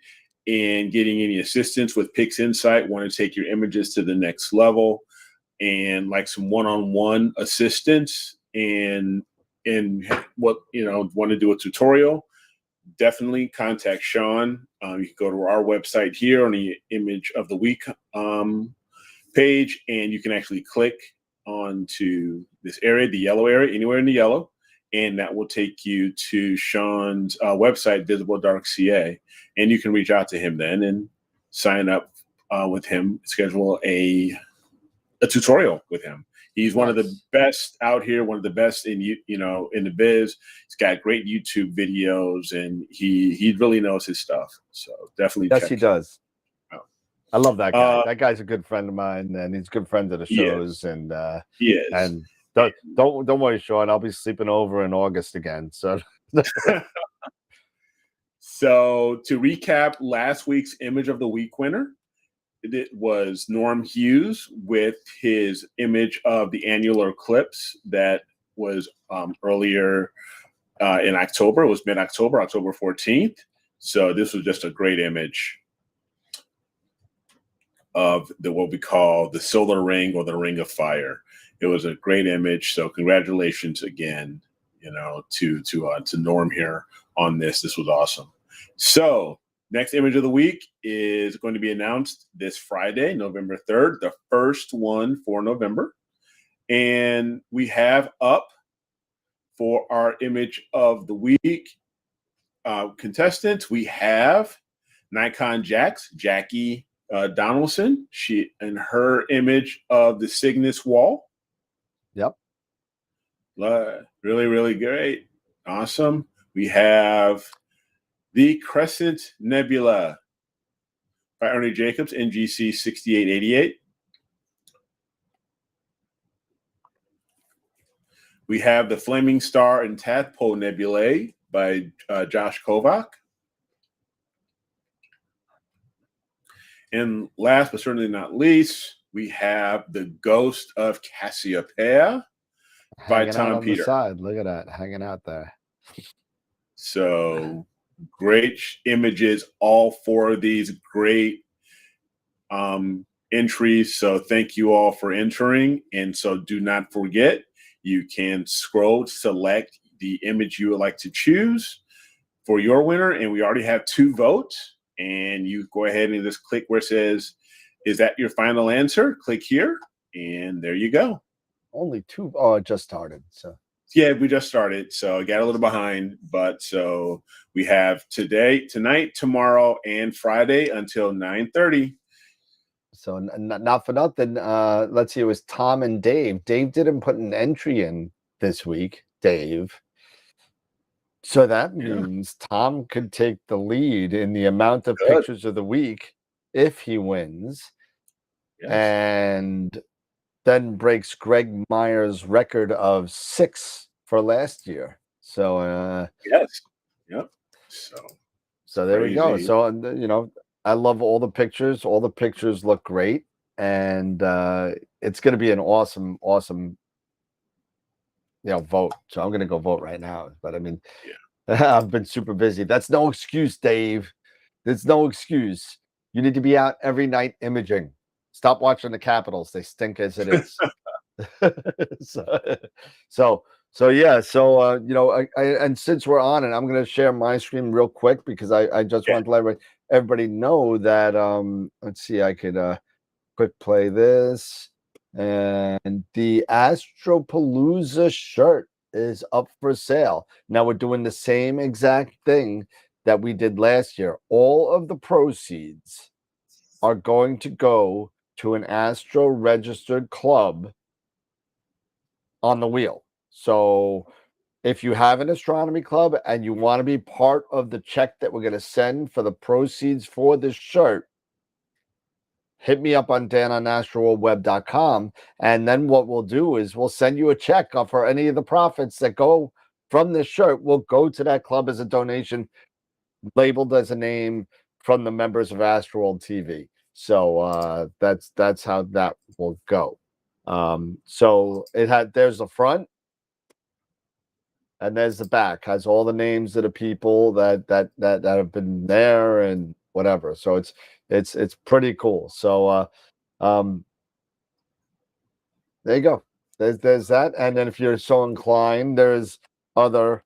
Speaker 5: in getting any assistance with PixInsight, want to take your images to the next level, and like some one-on-one assistance and what, want to do a tutorial, definitely contact Sean. You can go to our website here on the image of the week page, and you can actually click onto this area, the yellow area, anywhere in the yellow, and that will take you to Sean's website, Visible Dark CA, and you can reach out to him then and sign up with him, schedule a tutorial with him. He's one of the best out here, one of the best in in the biz. He's got great YouTube videos, and he really knows his stuff. So definitely,
Speaker 2: yes, he does.
Speaker 5: Out.
Speaker 2: I love that guy. That guy's a good friend of mine, and he's a good friend of the shows. And
Speaker 5: he is.
Speaker 2: And don't worry, Sean. I'll be sleeping over in August again. So.
Speaker 5: So to recap, last week's image of the week winner, it was Norm Hughes with his image of the annular eclipse that was earlier in October. It was mid-October, October 14th. So this was just a great image of what we call the solar ring or the ring of fire. It was a great image. So congratulations again, to Norm here on this. This was awesome. So Next image of the week is going to be announced this Friday, November 3rd, the first one for November. And we have up for our image of the week contestants, we have Nikon Jackie Donaldson. She and her image of the Cygnus wall.
Speaker 2: Yep.
Speaker 5: Really, really great. Awesome. We have the Crescent Nebula by Ernie Jacobs, NGC 6888. We have the Flaming Star and Tadpole Nebulae by Josh Kovac. And last but certainly not least, we have the Ghost of Cassiopeia by
Speaker 2: Hanging out
Speaker 5: Tom
Speaker 2: on
Speaker 5: Peter.
Speaker 2: the side. Look at that, hanging out there.
Speaker 5: So great images, all four of these great entries. So thank you all for entering. And so do not forget, you can scroll, select the image you would like to choose for your winner. And we already have 2 votes. And you go ahead and just click where it says, is that your final answer? Click here. And there you go.
Speaker 2: Only 2. Oh, it just started. So
Speaker 5: yeah, we just started. So I got a little behind. But so we have today, tonight, tomorrow, and Friday until 9:30.
Speaker 2: So not for nothing. Let's see. It was Tom and Dave. Dave didn't put an entry in this week. Dave. So that means Tom could take the lead in the amount of pictures of the week if he wins, and then breaks Greg Meyer's record of 6 for last year. So So there we go. So you know, I love all the pictures. All the pictures look great, and it's going to be an awesome vote. So I'm going to go vote right now. But I mean, I've been super busy. That's no excuse, Dave. There's no excuse. You need to be out every night imaging. Stop watching the Capitals. They stink as it is. And since we're on it, I'm going to share my screen real quick because I just want to let everybody know that let's see, I could quick play this, and the AstroPalooza shirt is up for sale. Now we're doing the same exact thing that we did last year. All of the proceeds are going to go to an Astro registered club on the wheel. So if you have an astronomy club and you want to be part of the check that we're going to send for the proceeds for this shirt, hit me up on dan@astroweb.com, and then what we'll do is we'll send you a check for any of the profits that go from this shirt will go to that club as a donation, labeled as a name from the members of AstroWorld TV. So that's how that will go. So there's the front, and there's the back, has all the names of the people that have been there and whatever. So it's pretty cool. So there you go. There's that. And then if you're so inclined, there's other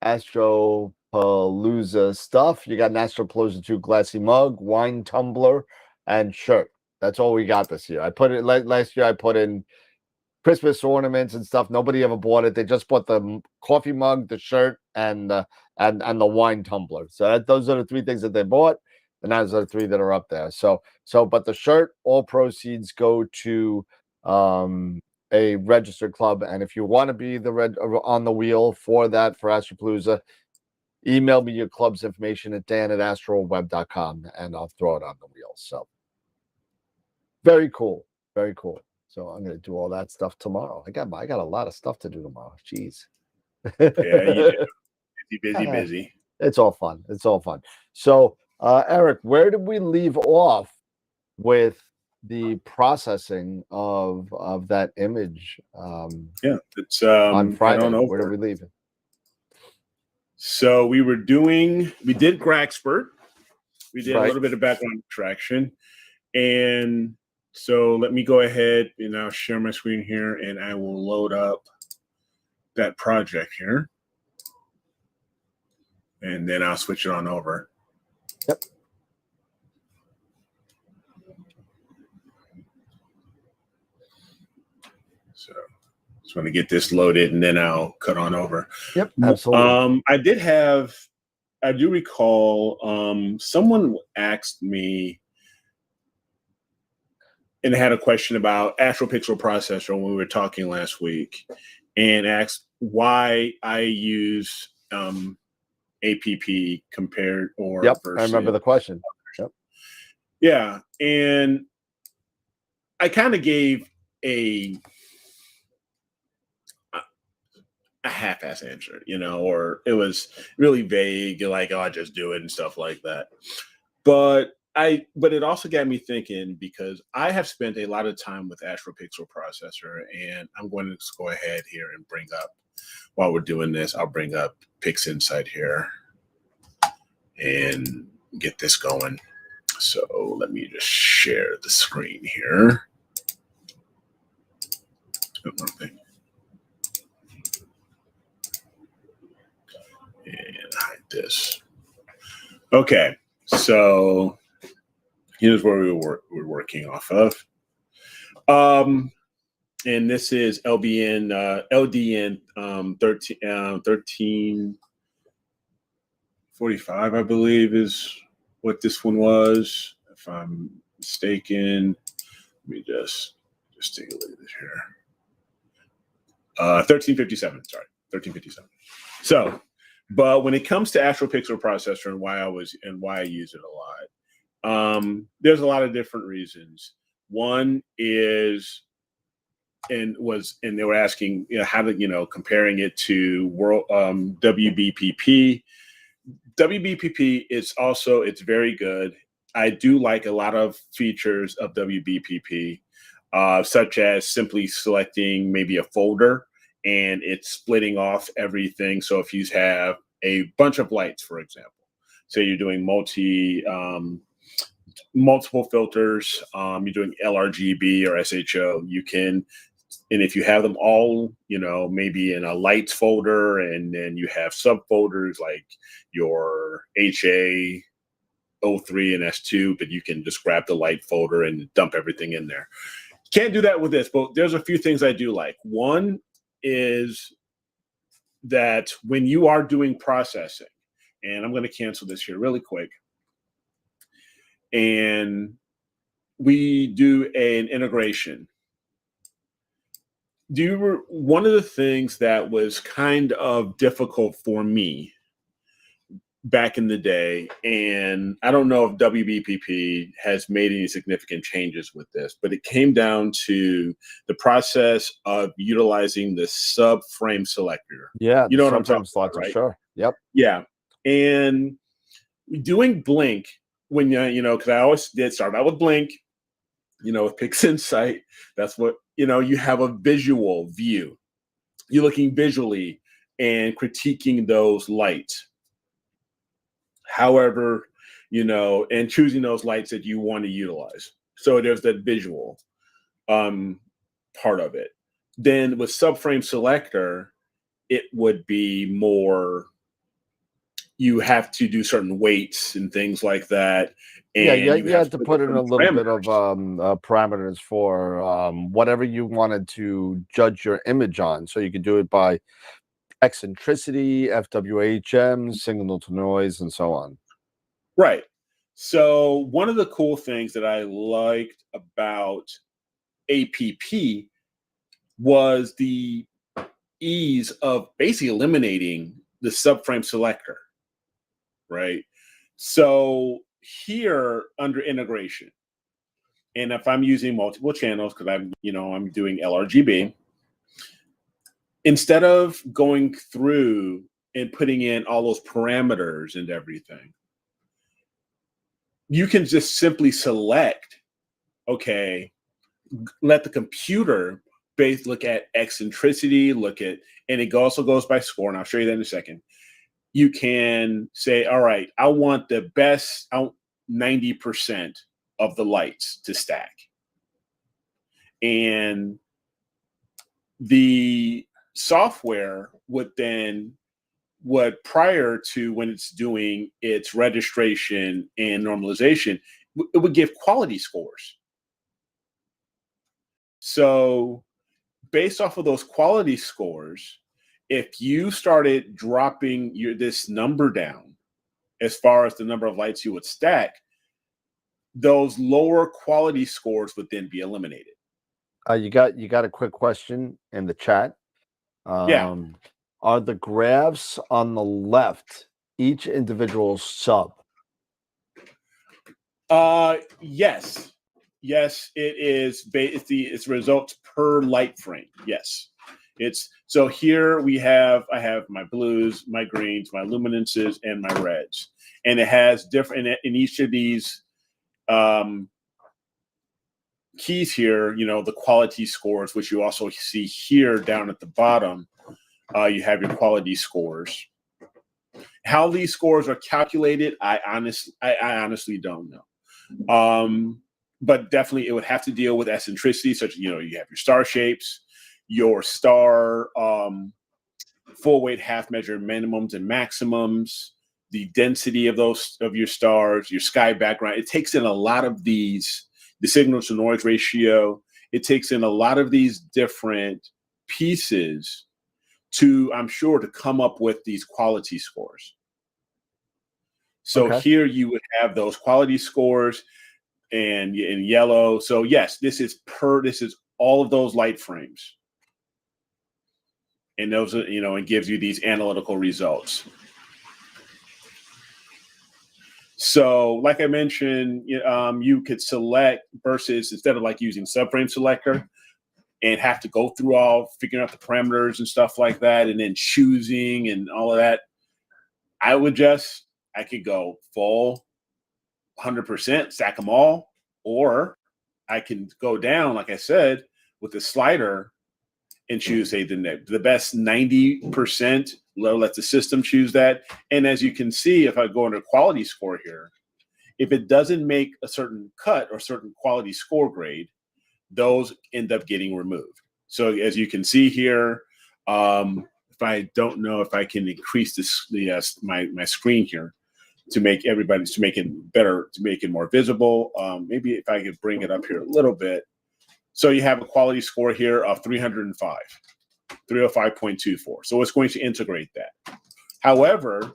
Speaker 2: AstroPalooza stuff. You got an AstroPalooza 2 glassy mug, wine tumbler, and shirt. That's all we got this year. I put it last year. I put in Christmas ornaments and stuff. Nobody ever bought it. They just bought the coffee mug, the shirt, and the wine tumbler. So those are the 3 things that they bought, and those are the 3 that are up there. But the shirt, all proceeds go to a registered club. And if you want to be on the wheel for that for AstroPalooza, email me your club's information at dan@astroweb.com, and I'll throw it on the wheel. So very cool, very cool. So I'm going to do all that stuff tomorrow. I got a lot of stuff to do tomorrow. Jeez.
Speaker 5: Yeah, you do. Busy.
Speaker 2: It's all fun. So, Eric, where did we leave off with the processing of that image?
Speaker 5: It's
Speaker 2: on Friday. Where did we leave it?
Speaker 5: So we did Gragspert. We did a little bit of background traction, and so let me go ahead and I'll share my screen here, and I will load up that project here. and then I'll switch it on over.
Speaker 2: Yep.
Speaker 5: So just want to get this loaded, and then I'll cut on over.
Speaker 2: Yep, absolutely.
Speaker 5: I do recall someone asked me and had a question about AstroPixel processor when we were talking last week, and asked why I use APP compared or
Speaker 2: Yep,
Speaker 5: versus.
Speaker 2: I remember the question. Yep.
Speaker 5: Yeah, and I kind of gave a half-ass answer, or it was really vague, like, oh, I just do it and stuff like that. But it also got me thinking, because I have spent a lot of time with AstroPixel processor, and I'm going to just go ahead here and bring up, while we're doing this, I'll bring up PixInsight here and get this going. So let me just share the screen here. And hide this. Okay, so here's where we're working off of. And this is LDN 1345, I believe, is what this one was. If I'm mistaken, let me just take a look at this here. 1357, sorry, 1357. So, but when it comes to AstroPixel processor and why I use it a lot, there's a lot of different reasons. One is, and they were asking, how to, comparing it to world WBPP. WBPP is also, it's very good. I do like a lot of features of WBPP, such as simply selecting maybe a folder and it's splitting off everything. So if you have a bunch of lights, for example, say you're doing multiple filters, you're doing LRGB or SHO, you can, and if you have them all, maybe in a lights folder, and then you have subfolders like your HA03 and S2, but you can just grab the light folder and dump everything in there. Can't do that with this, but there's a few things I do like. One is that when you are doing processing, and I'm going to cancel this here really quick, and we do an integration. One of the things that was kind of difficult for me back in the day, and I don't know if WBPP has made any significant changes with this, but it came down to the process of utilizing the subframe selector.
Speaker 2: Yeah,
Speaker 5: you know what I'm talking
Speaker 2: selector,
Speaker 5: about, right?
Speaker 2: Sure. Yep.
Speaker 5: Yeah, and doing Blink, when because I always did start out with Blink, with PixInsight. That's what you have a visual view. You're looking visually and critiquing those lights. However, and choosing those lights that you want to utilize. So there's that visual part of it. Then with subframe selector, it would be more, you have to do certain weights and things like that. And
Speaker 2: you had to put in a little
Speaker 5: parameters.
Speaker 2: bit of parameters for whatever you wanted to judge your image on. So you could do it by eccentricity, FWHM, signal to noise, and so on.
Speaker 5: Right. So one of the cool things that I liked about APP was the ease of basically eliminating the subframe selector, right? So here under integration, and if I'm using multiple channels, because I'm doing LRGB, instead of going through and putting in all those parameters and everything, you can just simply select, okay, let the computer look at eccentricity, and it also goes by score, and I'll show you that in a second. You can say, all right, I want the best 90% of the lights to stack. And the software would then what prior to when it's doing its registration and normalization, it would give quality scores. So based off of those quality scores, if you started dropping this number down as far as the number of lights you would stack, those lower quality scores would then be eliminated.
Speaker 2: You got a quick question in the chat.
Speaker 5: Yeah.
Speaker 2: Are the graphs on the left each individual sub?
Speaker 5: Yes. Yes, it is. It's results per light frame. Yes. It's so here I have my blues, my greens, my luminances, and my reds. And it has different in each of these keys here, the quality scores, which you also see here down at the bottom. You have your quality scores. How these scores are calculated, I honestly don't know. But definitely it would have to deal with eccentricity, such as, you have your star shapes, your star full weight half measure minimums and maximums, the density of your stars, your sky background. It takes in a lot of these, the signal to noise ratio. It takes in a lot of these different pieces I'm sure, to come up with these quality scores. So Here you would have those quality scores and in yellow. So yes, this is all of those light frames. And those are, it gives you these analytical results. So like I mentioned, you could select versus instead of like using subframe selector and have to go through figuring out the parameters and stuff like that, and then choosing and all of that. I could go full 100%, stack them all, or I can go down, like I said, with the slider and choose, say, the best 90%, let the system choose that. And as you can see, if I go under quality score here, if it doesn't make a certain cut or certain quality score grade, those end up getting removed. So as you can see here, if I don't know if I can increase my screen here to make it better, to make it more visible. Maybe if I could bring it up here a little bit. So you have a quality score here of 305, 305.24. So it's going to integrate that. However,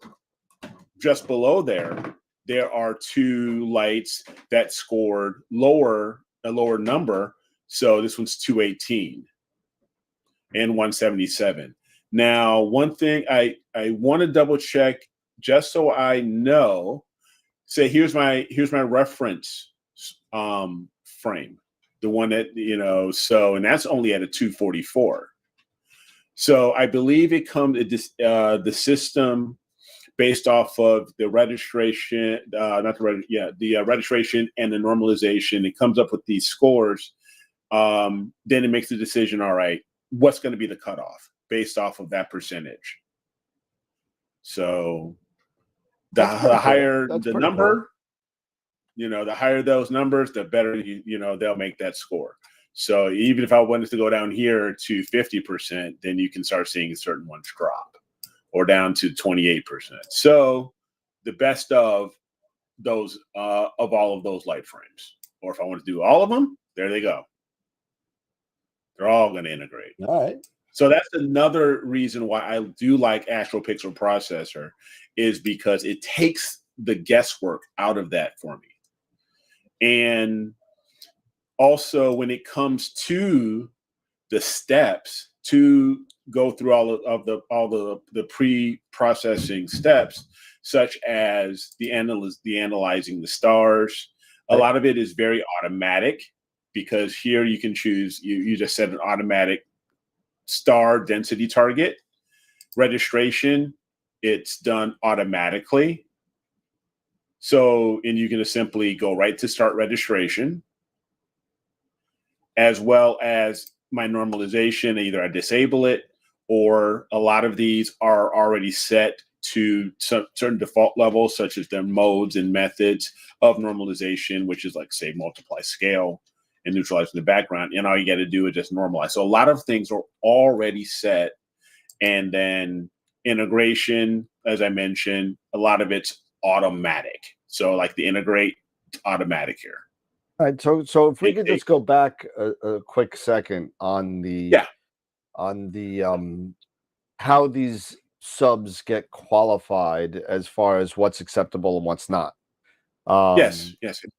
Speaker 5: just below there are two lights that scored a lower number. So this one's 218 and 177. Now, one thing I want to double check just so I know. Say here's my reference frame, the one that and that's only at a 244. So I believe it comes the system based off of the registration, the registration and the normalization. It comes up with these scores. Then it makes the decision, all right, what's going to be the cutoff based off of that percentage. So the higher the number, the higher those numbers, the better, they'll make that score. So even if I wanted to go down here to 50%, then you can start seeing certain ones drop or down to 28%. So the best of those, of all of those light frames, or if I want to do all of them, there they go. They're all going to integrate.
Speaker 2: All right.
Speaker 5: So that's another reason why I do like AstroPixel Processor, is because it takes the guesswork out of that for me. And also when it comes to the steps to go through all the pre-processing steps, such as the analyzing the stars, a lot of it is very automatic, because here you can choose, you just set an automatic star density target. Registration, it's done automatically. So, and you can just simply go right to start registration, as well as my normalization. Either I disable it, or a lot of these are already set to certain default levels, such as their modes and methods of normalization, which is like, say, multiply scale and neutralize the background. And all you got to do is just normalize. So a lot of things are already set, and then integration, as I mentioned, a lot of it's automatic. So like the integrate automatic here.
Speaker 2: All right, so if we could
Speaker 5: It-
Speaker 2: just go back a quick second on the
Speaker 5: Yeah.
Speaker 2: How these subs get qualified as far as what's acceptable and what's not.
Speaker 5: Yes.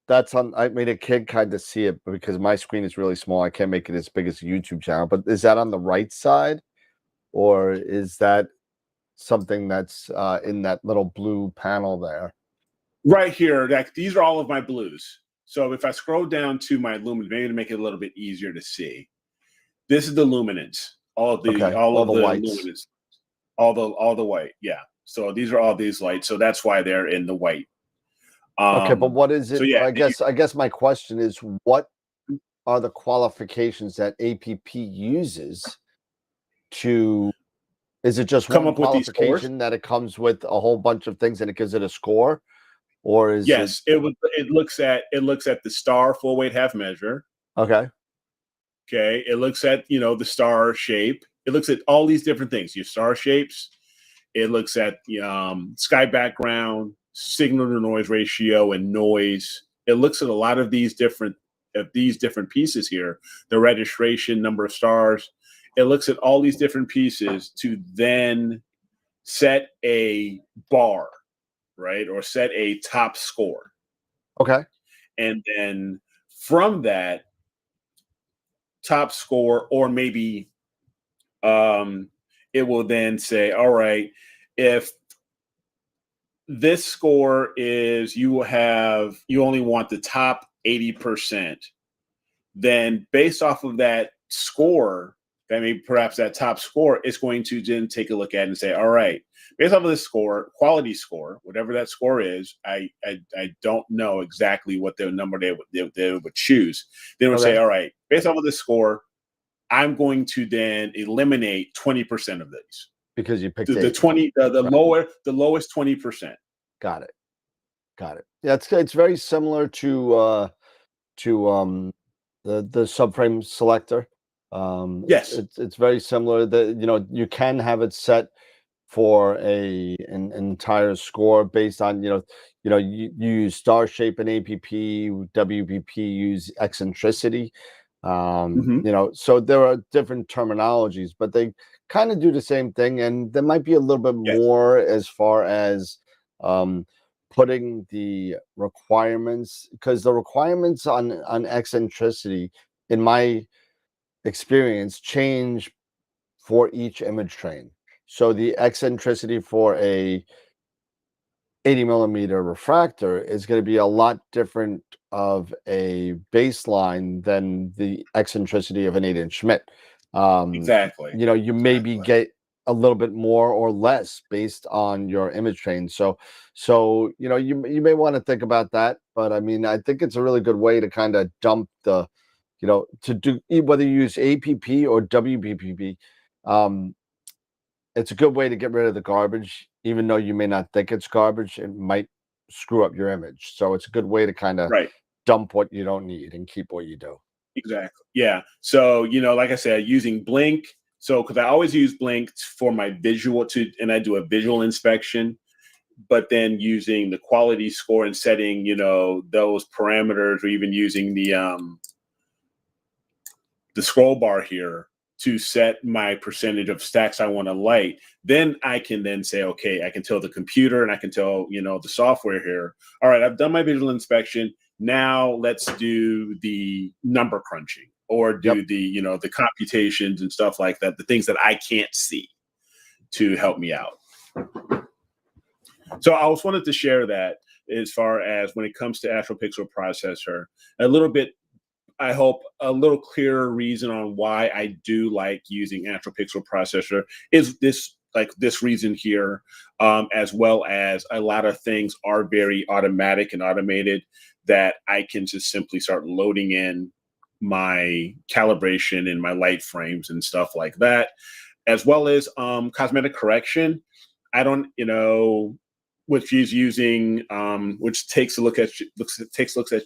Speaker 2: That's on. I made a kid kind of see it because my screen is really small. I can't make it as big as a YouTube channel. But is that on the right side, or is that something that's in that little blue panel there?
Speaker 5: Right here, these are all of my blues. So if I scroll down to my luminance, maybe to make it a little bit easier to see, this is the luminance. All of the
Speaker 2: whites.
Speaker 5: luminance, all the white. Yeah. So these are all these lights. So that's why they're in the white.
Speaker 2: Okay, but what is it?
Speaker 5: So yeah,
Speaker 2: I guess my question is, what are the qualifications that APP uses to? Is it just
Speaker 5: come
Speaker 2: one
Speaker 5: up with these scores?
Speaker 2: qualification that it comes with a whole bunch of things and it gives it a score, or is
Speaker 5: it looks at the star full weight half measure.
Speaker 2: Okay.
Speaker 5: Okay. It looks at the star shape. It looks at all these different things. Your star shapes. It looks at sky background, signal to noise ratio, and noise. It looks at a lot of these different pieces here. The registration, number of stars. It looks at all these different pieces to then set a bar, right? Or set a top score.
Speaker 2: Okay.
Speaker 5: And then from that top score, or maybe it will then say, all right, if this score is you only want the top 80%, then based off of that score, perhaps that top score is going to then take a look at it and say, all right, based off of this score, quality score, whatever that score is, I don't know exactly what the number they would choose. They would say, all right, based off of this score, I'm going to then eliminate 20% of these.
Speaker 2: Because you picked
Speaker 5: the 20, the lowest 20%.
Speaker 2: Got it. Yeah, it's very similar to the subframe selector.
Speaker 5: Yes,
Speaker 2: it's very similar. That you can have it set for an entire score based on you use star shape in APP, WPP use eccentricity. So there are different terminologies, but they kind of do the same thing, and there might be a little bit more as far as putting the requirements, because the requirements on eccentricity, in my experience, change for each image train. So the eccentricity for a 80 millimeter refractor is going to be a lot different of a baseline than the eccentricity of an 8-inch Schmidt.
Speaker 5: Exactly.
Speaker 2: You maybe get a little bit more or less based on your image train. So you may want to think about that. But I mean, I think it's a really good way to kind of dump the, to do, whether you use APP or WPP. It's a good way to get rid of the garbage, even though you may not think it's garbage. It might screw up your image. So it's a good way to kind of dump what you don't need and keep what you do.
Speaker 5: Exactly. Yeah. So, like I said, using Blink. So, because I always use Blink for my visual and I do a visual inspection, but then using the quality score and setting, those parameters, or even using the scroll bar here to set my percentage of stacks I want to light, then I can then say, okay, I can tell the computer and I can tell, the software here, all right, I've done my visual inspection. Now let's do the number crunching, or do the, the computations and stuff like that, the things that I can't see, to help me out. So I just wanted to share that as far as when it comes to AstroPixel processor, a little bit, I hope a little clearer reason on why I do like using AstroPixel processor is this reason here, as well as a lot of things are very automatic and automated, that I can just simply start loading in my calibration and my light frames and stuff like that, as well as cosmetic correction. I don't, which is using, which takes a look at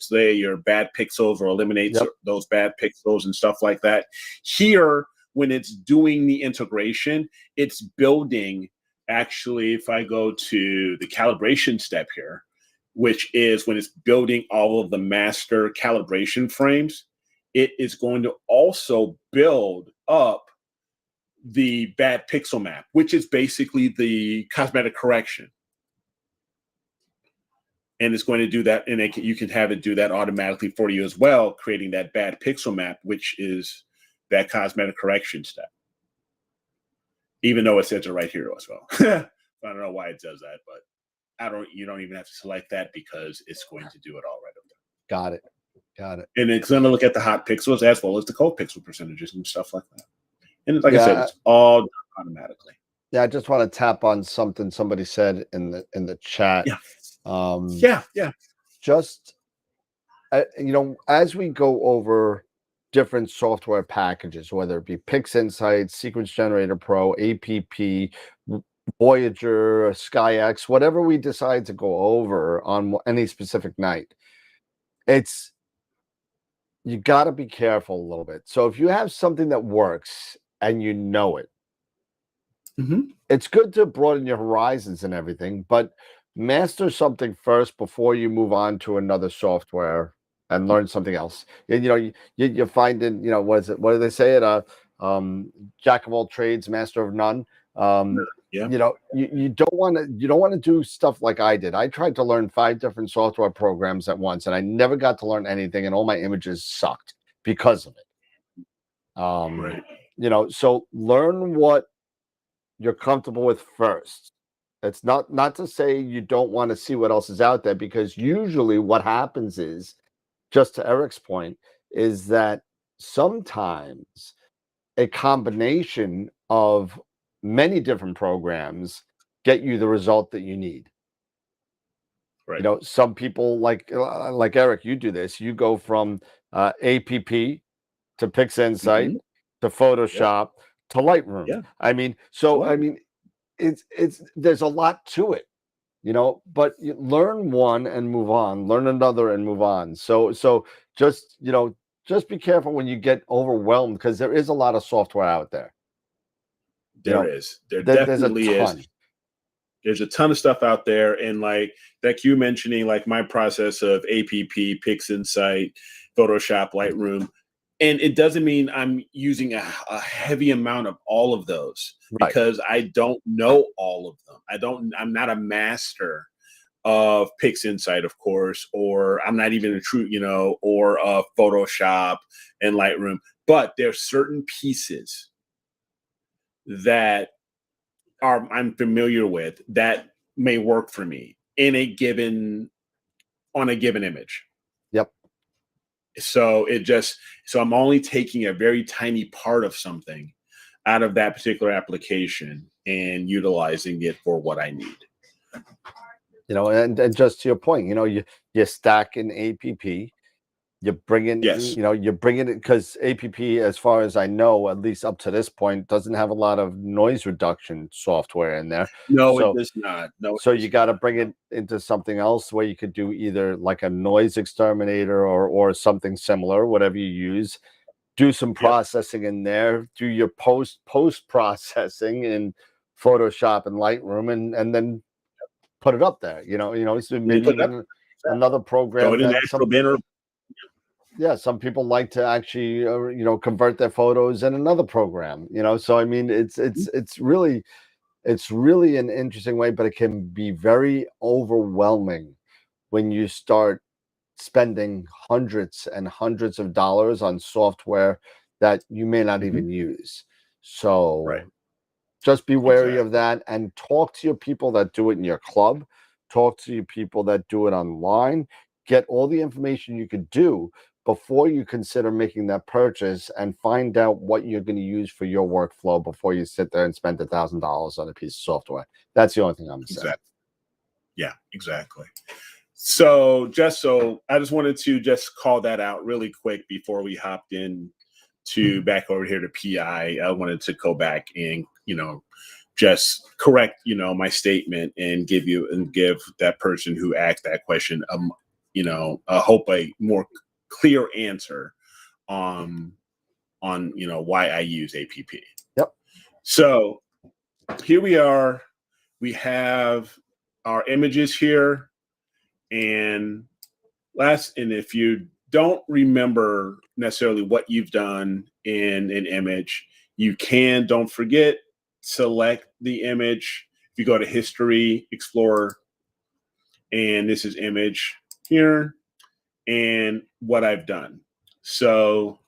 Speaker 5: say your bad pixels, or eliminates those bad pixels and stuff like that. Here, when it's doing the integration, it's building actually, if I go to the calibration step here, which is when it's building all of the master calibration frames, it is going to also build up the bad pixel map, which is basically the cosmetic correction. And it's going to do that, and you can have it do that automatically for you as well, creating that bad pixel map, which is that cosmetic correction step. Even though it says it right here as well. I don't know why it does that, but you don't even have to select that because it's going to do it all right up there.
Speaker 2: Got it.
Speaker 5: And it's going to look at the hot pixels as well as the cold pixel percentages and stuff like that. And like I said, it's all done automatically.
Speaker 2: Yeah, I just want to tap on something somebody said in the chat.
Speaker 5: Yeah.
Speaker 2: Just as we go over different software packages, whether it be PixInsight, Sequence Generator Pro, APP, Voyager, SkyX, whatever we decide to go over on any specific night, you got to be careful a little bit. So if you have something that works and you know it, it's good to broaden your horizons and everything, but master something first before you move on to another software and learn something else. You're finding, what do they say it? Jack of all trades, master of none. You don't want to do stuff like I did. I tried to learn 5 different software programs at once, and I never got to learn anything, and all my images sucked because of it. So learn what you're comfortable with first. It's not to say you don't want to see what else is out there, because usually what happens is, just to Eric's point, is that sometimes a combination of many different programs get you the result that you need.
Speaker 5: Right.
Speaker 2: Some people like Eric, you do this. You go from APP to PixInsight to Photoshop to Lightroom.
Speaker 5: Yeah.
Speaker 2: I mean, it's there's a lot to it, but you learn one and move on, learn another and move on. So just be careful when you get overwhelmed, because there is a lot of software out there.
Speaker 5: There definitely
Speaker 2: there's a ton.
Speaker 5: is. There's a ton of stuff out there, and like you mentioning, like my process of APP, PixInsight, Photoshop, Lightroom, and it doesn't mean I'm using a heavy amount of all of those, because I don't know all of them. I'm not a master of PixInsight, of course, or I'm not even a true, or Photoshop and Lightroom, but there's certain pieces that I'm familiar with that may work for me on a given image.
Speaker 2: Yep.
Speaker 5: So I'm only taking a very tiny part of something out of that particular application and utilizing it for what I need.
Speaker 2: And just to your point, you stack in APP, you bring in, you're bringing it, because APP, as far as I know, at least up to this point, doesn't have a lot of noise reduction software in there.
Speaker 5: No, it does not. No.
Speaker 2: So you got to bring it into something else where you could do either like a noise exterminator or something similar, whatever you use. Do some processing in there. Do your post processing in Photoshop and Lightroom, and then put it up there. So maybe even another program. Some people like to actually, convert their photos in another program. So I mean, it's really an interesting way, but it can be very overwhelming when you start spending hundreds and hundreds of dollars on software that you may not even use. So just be wary of that, and talk to your people that do it in your club. Talk to your people that do it online. Get all the information you could do before you consider making that purchase, and find out what you're going to use for your workflow before you sit there and spend $1,000 on a piece of software. That's the only thing I'm saying.
Speaker 5: Yeah, exactly. So I just wanted to just call that out really quick before we hopped in to back over here to PI. I wanted to go back and, just correct, my statement, and give that person who asked that question, I hope a more clear answer on why I use APP.
Speaker 2: Yep.
Speaker 5: So here we are we have our images here. And if you don't remember necessarily what you've done in an image, don't forget, select the image. If you go to History, Explorer, and this is image here, and what I've done. So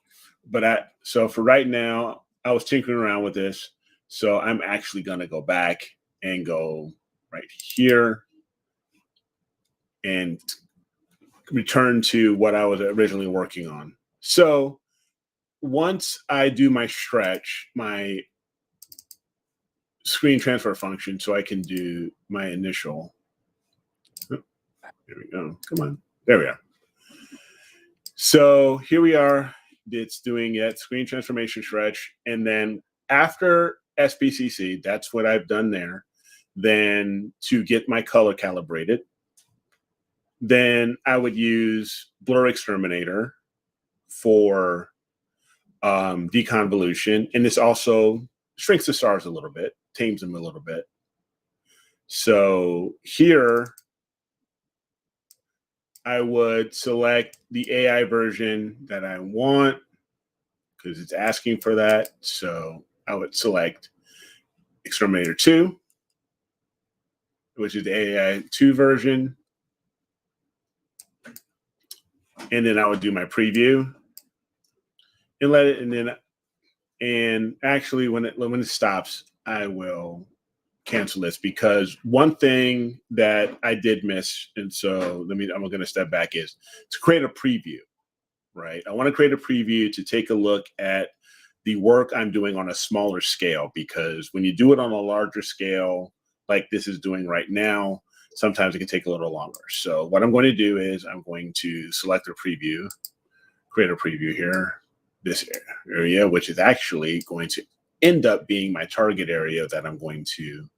Speaker 5: for right now, I was tinkering around with this. So I'm actually going to go back and go right here and return to what I was originally working on. So once I do my stretch, my screen transfer function, so I can do my initial. Oh, there we go. Come on. There we are. So here we are. It's doing it, screen transformation stretch. And then after SPCC, that's what I've done there. Then to get my color calibrated, then I would use Blur Exterminator for deconvolution. And this also shrinks the stars a little bit, tames them a little bit. So here, I would select the AI version that I want because it's asking for that. So I would select Exterminator 2, which is the AI 2 version. And then I would do my preview and let it, and actually when it stops, I will cancel this, because one thing that I did miss, and so I'm going to step back, is to create a preview, right? I want to create a preview to take a look at the work I'm doing on a smaller scale, because when you do it on a larger scale, like this is doing right now, sometimes it can take a little longer. So what I'm going to do is I'm going to select a preview, create a preview here, this area, which is actually going to end up being my target area that I'm going to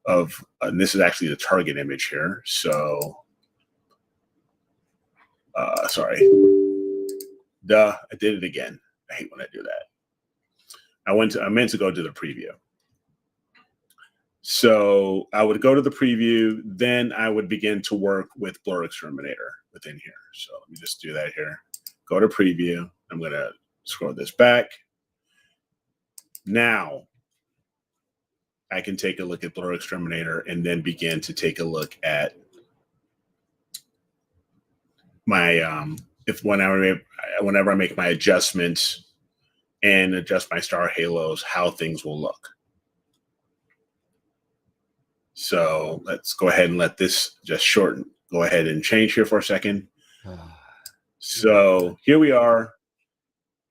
Speaker 5: and this is actually the target image here. So, sorry. I did it again. I hate when I do that. I meant to go to the preview. So I would go to the preview, then I would begin to work with Blur Exterminator within here. So let me just do that here. Go to preview. I'm going to scroll this back. Now I can take a look at Blur Exterminator and then begin to take a look at my whenever I make my adjustments and adjust my star halos, how things will look. So let's go ahead and let this just shorten. Go ahead and change here for a second. So here we are.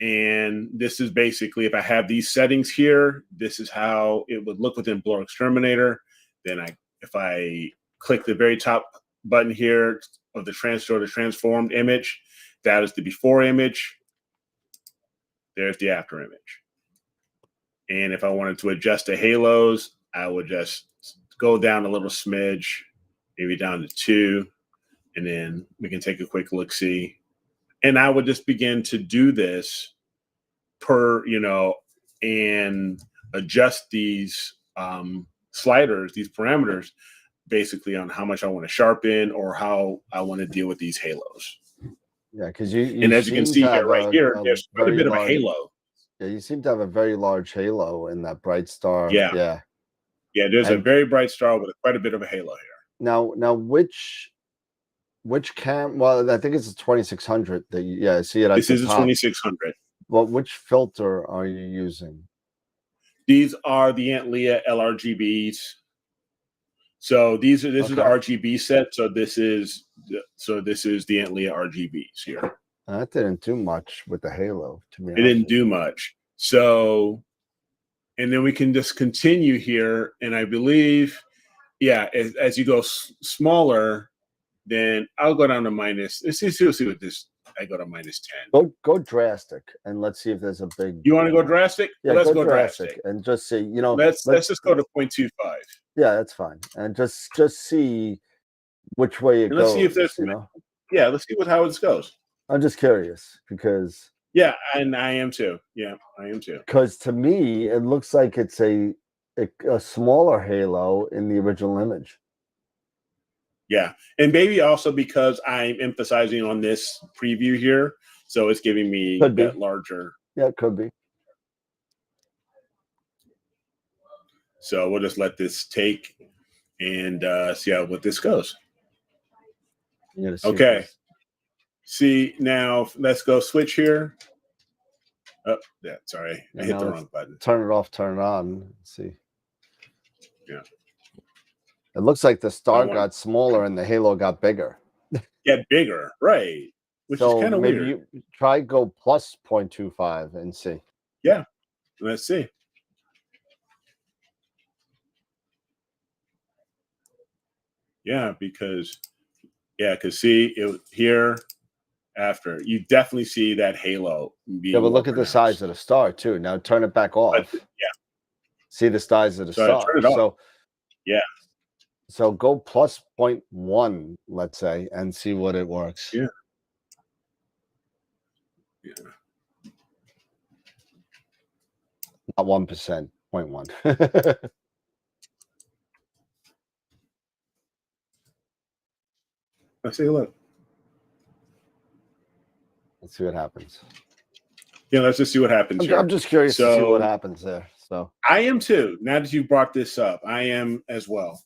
Speaker 5: And this is basically, if I have these settings here, this is how it would look within Blur Exterminator. Then if I click the very top button here of the transformed image, that is the before image. There's the after image. And if I wanted to adjust the halos, I would just go down a little smidge, maybe down to 2, and then we can take a quick look-see. And I would just begin to do this and adjust these sliders, these parameters, basically on how much I want to sharpen or how I want to deal with these halos.
Speaker 2: Yeah, because
Speaker 5: and as you can see here, right here, there's quite a bit of a halo.
Speaker 2: Yeah, you seem to have a very large halo in that bright star.
Speaker 5: Yeah. Yeah, there's a very bright star with quite a bit of a halo here.
Speaker 2: Now which cam? Well, I think it's a 2600. I see it.
Speaker 5: This is a 2600.
Speaker 2: Well, which filter are you using?
Speaker 5: These are the Antlia LRGBs. So this is the RGB set. So this is the Antlia RGBs here.
Speaker 2: That didn't do much with the halo, to me.
Speaker 5: It didn't do much. So, and then we can just continue here. And I believe, as you go smaller, then I'll go down to minus. Let's see what this. I go to minus 10.
Speaker 2: Go drastic, and let's see if there's a big.
Speaker 5: You want to go drastic?
Speaker 2: Yeah,
Speaker 5: let's go drastic,
Speaker 2: and just see.
Speaker 5: Let's just go to 0.25.
Speaker 2: Yeah, that's fine, and just see which way it goes.
Speaker 5: Let's see if there's. Yeah, let's see how it goes.
Speaker 2: I'm just curious because.
Speaker 5: Yeah, and I am too. Yeah, I am too.
Speaker 2: Because to me, it looks like it's a a smaller halo in the original image.
Speaker 5: Yeah, and maybe also because I'm emphasizing on this preview here, so it's giving me
Speaker 2: Could be.
Speaker 5: that larger.
Speaker 2: Yeah, it could be.
Speaker 5: So we'll just let this take and see how what this goes. Okay. See, now let's go switch here. Oh, yeah, sorry. I hit the wrong button.
Speaker 2: Turn it off, turn it on. Let's see.
Speaker 5: Yeah.
Speaker 2: It looks like the star got smaller and the halo got bigger.
Speaker 5: Get bigger, right? Which is kind of weird.
Speaker 2: You try go plus 0.25 and see.
Speaker 5: Yeah. Let's see. Yeah, because see it here after you definitely see that halo.
Speaker 2: Yeah, but look at the size of the star too. Now turn it back off.
Speaker 5: Yeah.
Speaker 2: See the size of the star.
Speaker 5: Turn it off.
Speaker 2: So
Speaker 5: yeah.
Speaker 2: So go plus 0.1, let's say, and see what it works.
Speaker 5: Yeah. Yeah.
Speaker 2: Not 1%, 0.1.
Speaker 5: Let's see a look.
Speaker 2: Let's see what happens.
Speaker 5: Yeah, let's just see what happens here.
Speaker 2: I'm just curious to see what happens there. So
Speaker 5: I am too. Now that you brought this up, I am as well.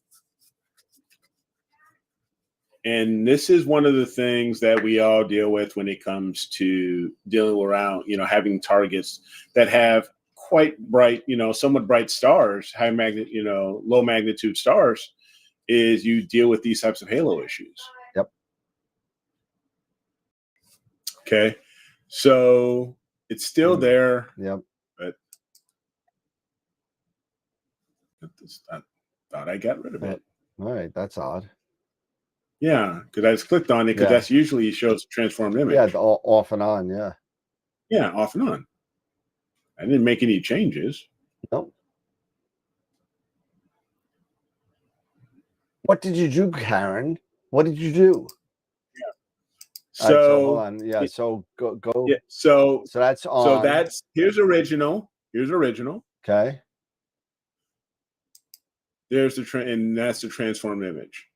Speaker 5: And this is one of the things that we all deal with when it comes to dealing around, having targets that have quite bright, somewhat bright stars, high low magnitude stars, is you deal with these types of halo issues.
Speaker 2: Yep.
Speaker 5: Okay. So it's still there.
Speaker 2: Yep.
Speaker 5: But I thought I got rid of it.
Speaker 2: All right. That's odd.
Speaker 5: Yeah, because I just clicked on it because that's usually shows transformed image.
Speaker 2: Yeah, off and on. Yeah.
Speaker 5: Yeah, off and on. I didn't make any changes.
Speaker 2: Nope. What did you do, Karen? What did you do?
Speaker 5: Yeah.
Speaker 2: So hold on. Yeah. So go.
Speaker 5: Yeah. So
Speaker 2: that's on.
Speaker 5: So here's original. Here's original.
Speaker 2: Okay.
Speaker 5: There's and that's the transformed image.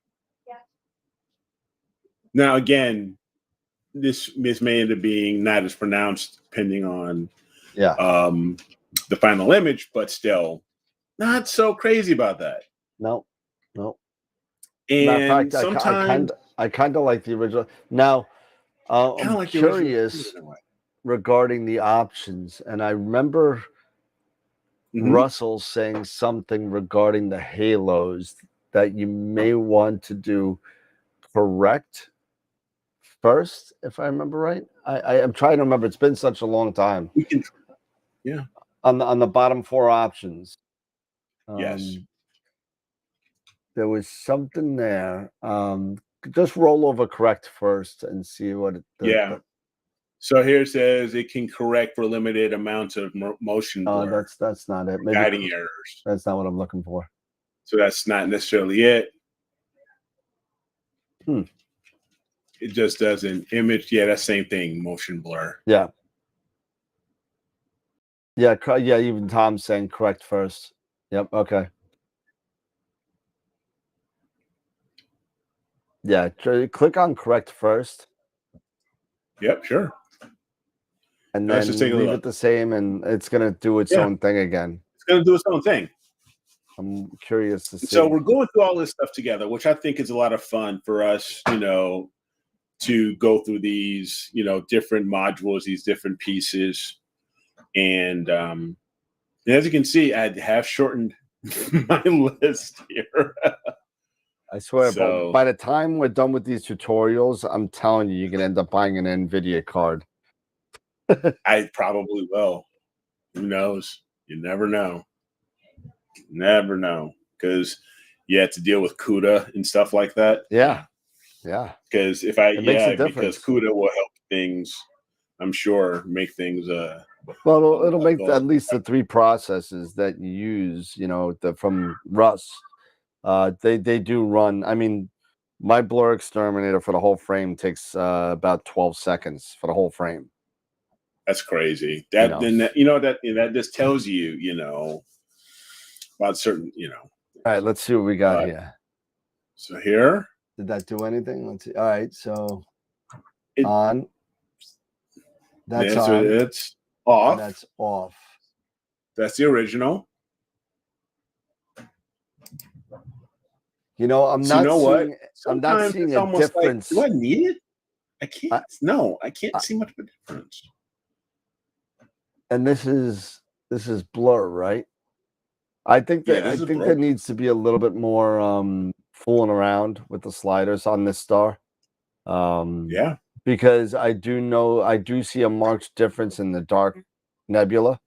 Speaker 5: Now, again, this may end up being not as pronounced depending on the final image, but still not so crazy about that.
Speaker 2: No.
Speaker 5: And
Speaker 2: sometimes I kind of like the original. Now, I'm curious regarding the options, and I remember Russell saying something regarding the halos that you may want to do correct first, if I remember right. I'm trying to remember. It's been such a long time.
Speaker 5: Yeah.
Speaker 2: On the bottom 4 options.
Speaker 5: Yes.
Speaker 2: There was something there. Just roll over correct first and see what it.
Speaker 5: So here it says it can correct for limited amounts of motion blur.
Speaker 2: That's not it. Maybe
Speaker 5: guiding errors.
Speaker 2: That's not what I'm looking for.
Speaker 5: So that's not necessarily it. It just does an image. Yeah, that same thing. Motion blur.
Speaker 2: Yeah. Yeah. Even Tom's saying correct first. Yep. Okay. Yeah. Click on correct first.
Speaker 5: Yep. Sure.
Speaker 2: And then leave it the same, and it's going to do its own thing again.
Speaker 5: It's going to do its own thing.
Speaker 2: I'm curious to see.
Speaker 5: So we're going through all this stuff together, which I think is a lot of fun for us, to go through these, different modules, these different pieces. And as you can see, I have shortened my list here.
Speaker 2: I swear, but by the time we're done with these tutorials, I'm telling you, you're going to end up buying an NVIDIA card.
Speaker 5: I probably will. Who knows? You never know. Never know. Because you have to deal with CUDA and stuff like that.
Speaker 2: Yeah.
Speaker 5: Because because CUDA will help things, I'm sure, make things
Speaker 2: well, it'll make at least the 3 processes that you use, from Russ. They do run. I mean, my blur exterminator for the whole frame takes about 12 seconds for the whole frame.
Speaker 5: That's crazy. That just tells you, about certain,
Speaker 2: All right, let's see what we got here.
Speaker 5: So here,
Speaker 2: Did that do anything? Let's see. All right, so
Speaker 5: It-
Speaker 2: on. That's
Speaker 5: so
Speaker 2: on.
Speaker 5: it's off.
Speaker 2: And that's off.
Speaker 5: That's the original.
Speaker 2: You know, I'm
Speaker 5: So
Speaker 2: not
Speaker 5: you know
Speaker 2: seeing.
Speaker 5: what?
Speaker 2: I'm not
Speaker 5: Sometimes
Speaker 2: seeing
Speaker 5: it's
Speaker 2: a
Speaker 5: almost
Speaker 2: difference.
Speaker 5: Like, do I need it? I can't. I can't
Speaker 2: I-
Speaker 5: see much of a difference.
Speaker 2: And this is blur, right? I think that
Speaker 5: Yeah, this is blur.
Speaker 2: there needs to be a little bit more fooling around with the sliders on this star.
Speaker 5: Yeah.
Speaker 2: Because I do see a marked difference in the dark nebula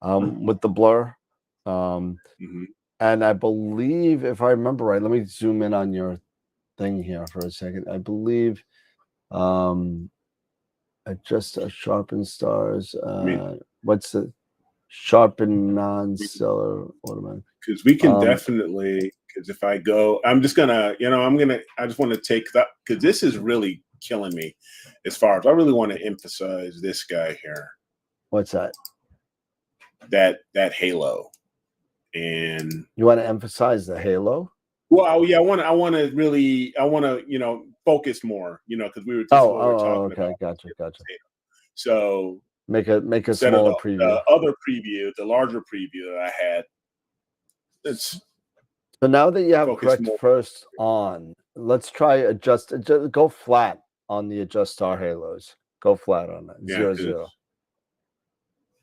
Speaker 2: with the blur.
Speaker 5: Mhm.
Speaker 2: And I believe, if I remember right, let me zoom in on your thing here for a second. I believe adjust sharpen stars. What's the sharpen non-stellar automatic?
Speaker 5: Because we can definitely, because if I go, I'm just gonna, I just want to take that, because this is really killing me as far as I really want to emphasize this guy here.
Speaker 2: What's that?
Speaker 5: That halo. And
Speaker 2: you want to emphasize the halo?
Speaker 5: Well, yeah, I want to focus more, because we were just talking
Speaker 2: okay,
Speaker 5: about.
Speaker 2: Gotcha.
Speaker 5: So
Speaker 2: make a smaller preview.
Speaker 5: The other preview, the larger preview that I had.
Speaker 2: So now that you have correct first on, let's try adjust. Go flat on the adjust star halos. Go flat on that. 0.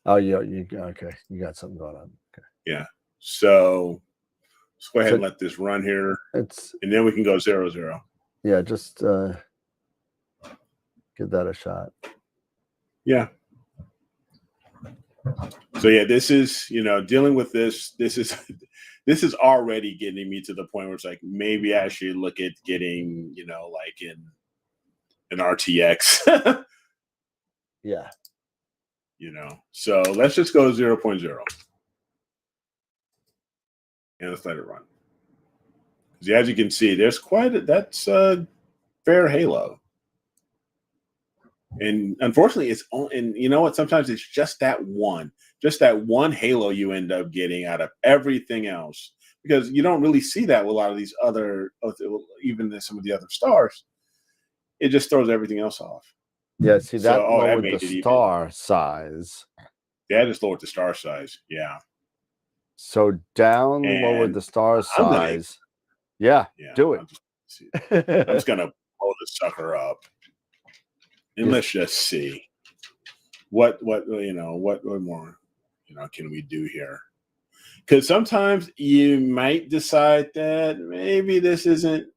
Speaker 2: Oh, yeah, okay. You got something going on. Okay.
Speaker 5: Yeah. So let's go ahead and let this run here. And then we can go 0.
Speaker 2: Yeah, just give that a shot.
Speaker 5: Yeah. So yeah, this is, dealing with this is already getting me to the point where it's like, maybe I should look at getting, like in an RTX.
Speaker 2: Yeah.
Speaker 5: So let's just go 0.0. And let's let it run. Because as you can see, there's that's a fair halo. And unfortunately, it's and you know what? Sometimes it's just that one halo you end up getting out of everything else, because you don't really see that with a lot of these other, even some of the other stars. It just throws everything else off.
Speaker 2: Yeah, see that lowered the star size.
Speaker 5: Yeah, just lowered the star size. Yeah.
Speaker 2: So lowered the star size. Do it.
Speaker 5: I'm just gonna pull the sucker up. And let's just see what more, can we do here? Because sometimes you might decide that maybe this doesn't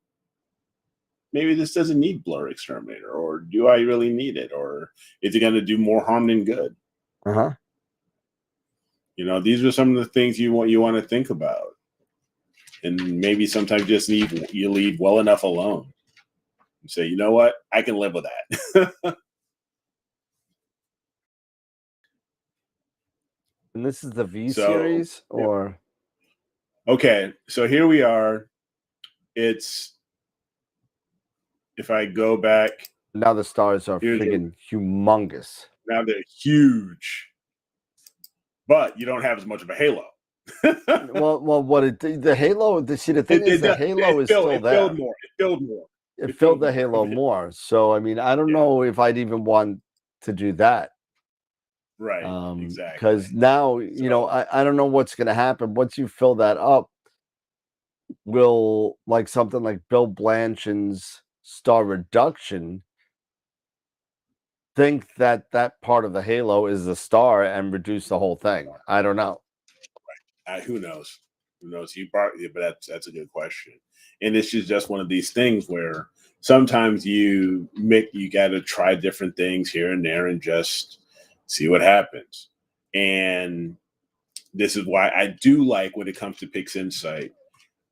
Speaker 5: need blur exterminator, or do I really need it, or is it going to do more harm than good? These are some of the things you want to think about, and maybe sometimes you leave well enough alone. And say, you know what, I can live with that.
Speaker 2: And this is the V series, or?
Speaker 5: Okay, so here we are. If I go back.
Speaker 2: Now the stars are friggin' humongous.
Speaker 5: Now they're huge. But you don't have as much of a halo.
Speaker 2: well, the halo, the thing is, the halo is still there.
Speaker 5: It filled more.
Speaker 2: It filled the halo more. So, I mean, I don't know if I'd even want to do that.
Speaker 5: Right, exactly.
Speaker 2: Because now, I don't know what's going to happen. Once you fill that up, will, like something like Bill Blanchard's star reduction, think that part of the halo is the star and reduce the whole thing? I don't know.
Speaker 5: Right. Who knows? But that's a good question. And this is just one of these things where sometimes you got to try different things here and there and just see what happens. And this is why I do like, when it comes to PixInsight,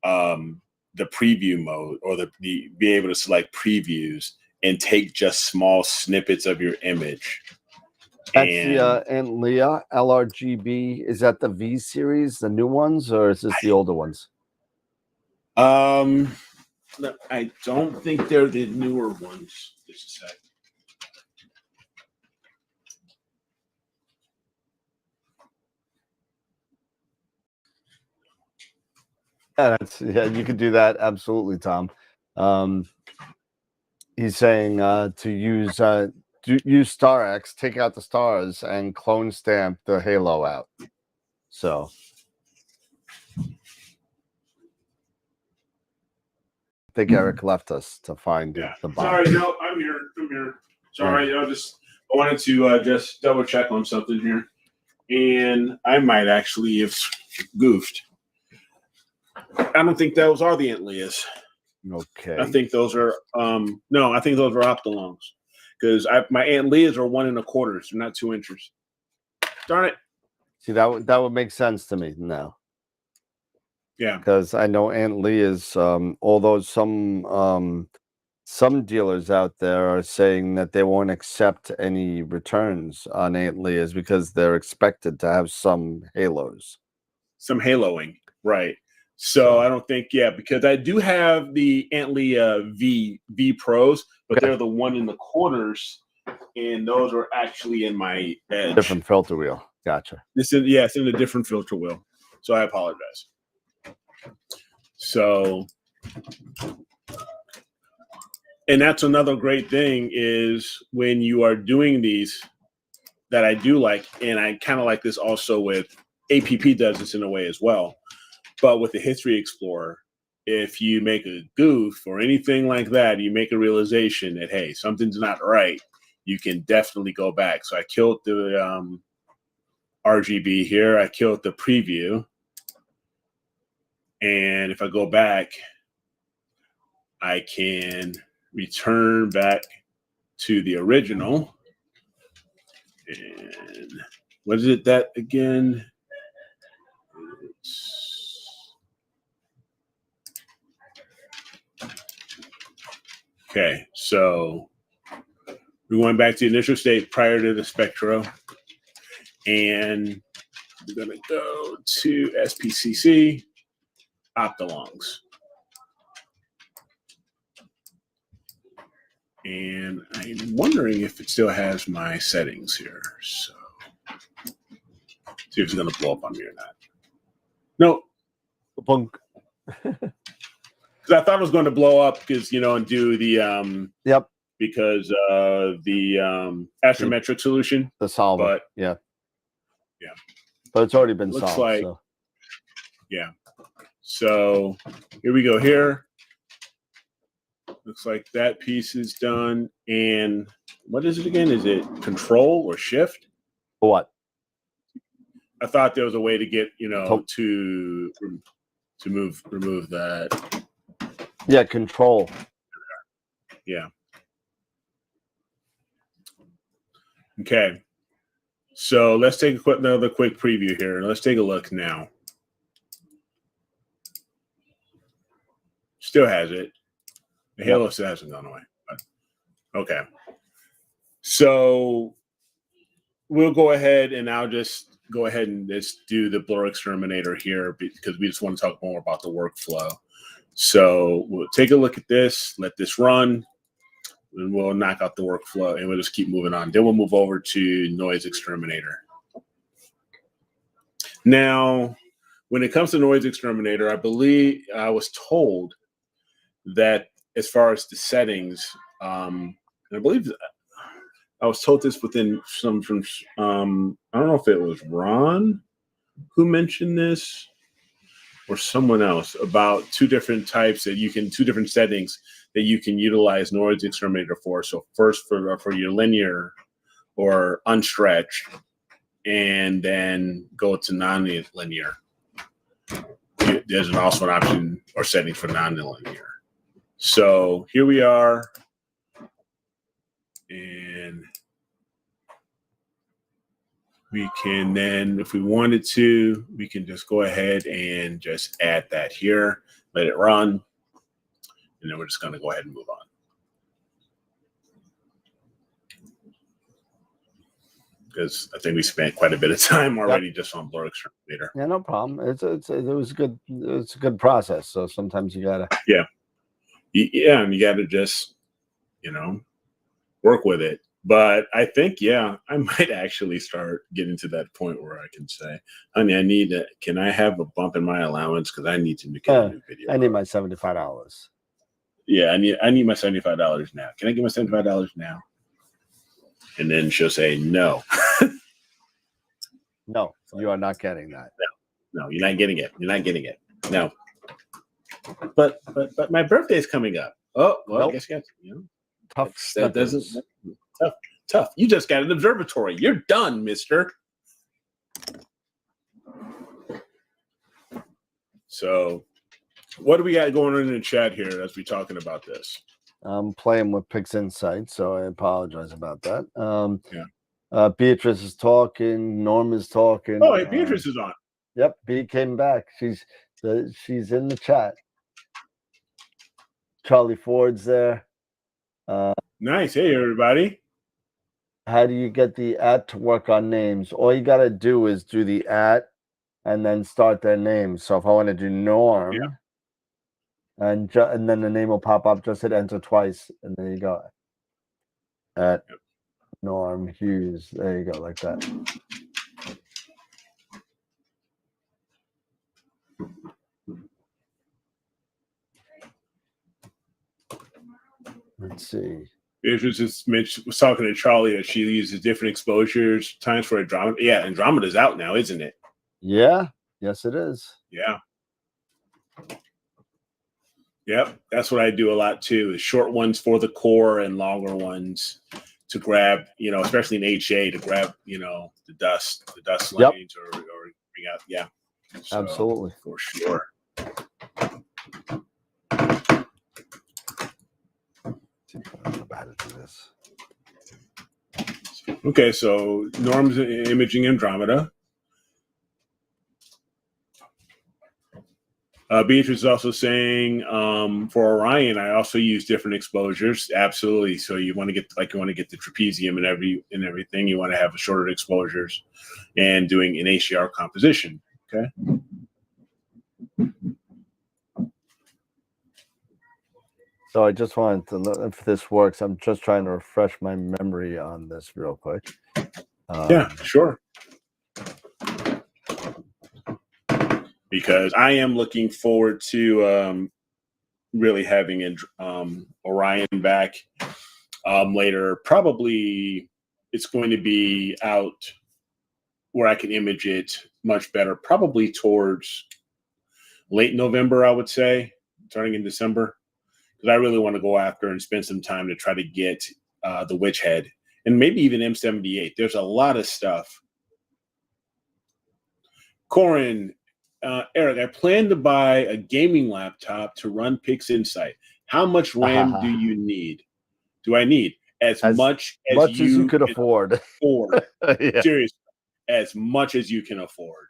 Speaker 5: the preview mode, or the be able to select previews and take just small snippets of your image.
Speaker 2: That's the Aunt Leah LRGB. Is that the V series, the new ones, or is this the older ones?
Speaker 5: I don't think they're the newer ones. Just a sec.
Speaker 2: Yeah, you could do that. Absolutely, Tom. He's saying to use StarX, take out the stars and clone stamp the halo out. So I think Eric left us to find the bomb.
Speaker 5: Sorry, no, I'm here. Sorry, I wanted to just double check on something here, and I might actually have goofed. I don't think those are the Antlias.
Speaker 2: Okay.
Speaker 5: I think those are no, I think those are Optolongs, because my Antlias are 1 1/4, so not 2 inches. Darn it.
Speaker 2: See, that would make sense to me now.
Speaker 5: Yeah,
Speaker 2: because I know Antlias, although some dealers out there are saying that they won't accept any returns on Antlias because they're expected to have some halos.
Speaker 5: some haloing, right? So I don't think, because I do have the Antlia V Pros, but they're the 1 1/4, and those are actually in my edge.
Speaker 2: Different filter wheel. Gotcha.
Speaker 5: It's in a different filter wheel. So I apologize. So, and that's another great thing is when you are doing these that I do like, and I kind of like this also with APP does this in a way as well. But with the History Explorer, if you make a goof or anything like that, you make a realization that, hey, something's not right, you can definitely go back. So I killed the RGB here. I killed the preview. And if I go back, I can return back to the original. And what is it that again? Okay, so we went back to the initial state prior to the Spectro. And we're going to go to SPCC, Optolongs. And I'm wondering if it still has my settings here. So, see if it's going to blow up on me or not. No.
Speaker 2: Bunk.
Speaker 5: Because I thought it was going to blow up because, and do the because the astrometric solution.
Speaker 2: The solver.
Speaker 5: But
Speaker 2: yeah. But it's already been
Speaker 5: looks
Speaker 2: solved.
Speaker 5: Like, so. Yeah. So here we go here. Looks like that piece is done. And what is it again? Is it Control or Shift?
Speaker 2: What?
Speaker 5: I thought there was a way to get, to remove that.
Speaker 2: Yeah, Control.
Speaker 5: Yeah. Okay. So let's take another quick preview here. Let's take a look now. Still has it. The halo still hasn't gone away. But, okay. So we'll go ahead and I'll just go ahead and just do the blur exterminator here because we just want to talk more about the workflow. So we'll take a look at this, let this run, and we'll knock out the workflow and we'll just keep moving on. Then we'll move over to noise exterminator. Now, when it comes to noise exterminator, I believe I was told that as far as the settings, and I believe I was told this within some from I don't know if it was Ron who mentioned this or someone else about two different types that you can, two different settings that you can utilize noise exterminator for. So first for your linear or unstretched, and then go to non-linear. There's also an option or setting for non-linear. So here we are. And we can then, if we wanted to, we can just go ahead and just add that here, let it run. And then we're just going to go ahead and move on. Because I think we spent quite a bit of time already just on blur exterminator.
Speaker 2: Yeah, no problem. It was good. It's a good process. So sometimes you gotta.
Speaker 5: Yeah, and you gotta just, work with it. But I think, yeah, I might actually start getting to that point where I can say, honey, can I have a bump in my allowance? Because I need to get a new video.
Speaker 2: I need my $75.
Speaker 5: Yeah, I need my $75 now. Can I get my $75 now? And then she'll say, no.
Speaker 2: No, you are not getting that.
Speaker 5: No, you're not getting it. You're not getting it. No. But my birthday's coming up. Oh, well,
Speaker 2: Nope.
Speaker 5: I guess you have to,
Speaker 2: Tough.
Speaker 5: that doesn't tough. You just got an observatory. You're done, mister. So what do we got going on in the chat here as we're talking about this?
Speaker 2: I'm playing with Pix Insight, so I apologize about that.
Speaker 5: Yeah.
Speaker 2: Beatrice is talking. Norm is talking.
Speaker 5: Oh, hey, Beatrice is on.
Speaker 2: Yep, B came back. She's in the chat. Charlie Ford's there.
Speaker 5: Nice. Hey, everybody.
Speaker 2: How do you get the @ to work on names? All you got to do is do the @ and then start their names. So if I want to do Norm,
Speaker 5: Yeah.
Speaker 2: and then the name will pop up, just hit enter twice, and there you go. Norm Hughes. There you go, like that. Let's see.
Speaker 5: Beatrice was talking to Charlie that she uses different exposures times for Andromeda. Yeah, Andromeda's out now, isn't it?
Speaker 2: Yeah. Yes, it is.
Speaker 5: Yeah. Yep. That's what I do a lot too, is short ones for the core and longer ones to grab, especially in HA, to grab, the dust lanes or bring out. Yeah. So,
Speaker 2: absolutely.
Speaker 5: For sure. Okay, so Norm's imaging Andromeda. Beatrice is also saying for Orion, I also use different exposures. Absolutely. So you want to get the trapezium and everything. You want to have shorter exposures and doing an HDR composition. Okay.
Speaker 2: So I just wanted to know if this works. I'm just trying to refresh my memory on this real quick.
Speaker 5: Yeah, sure. Because I am looking forward to really having Orion back later. Probably it's going to be out where I can image it much better, probably towards late November, I would say, starting in December. Because I really want to go after and spend some time to try to get the Witch Head and maybe even M78. There's a lot of stuff. Corin, Eric, I plan to buy a gaming laptop to run Pix Insight. How much RAM do you need? Do I need as much as you
Speaker 2: could afford?
Speaker 5: Yeah. Seriously, as much as you can afford.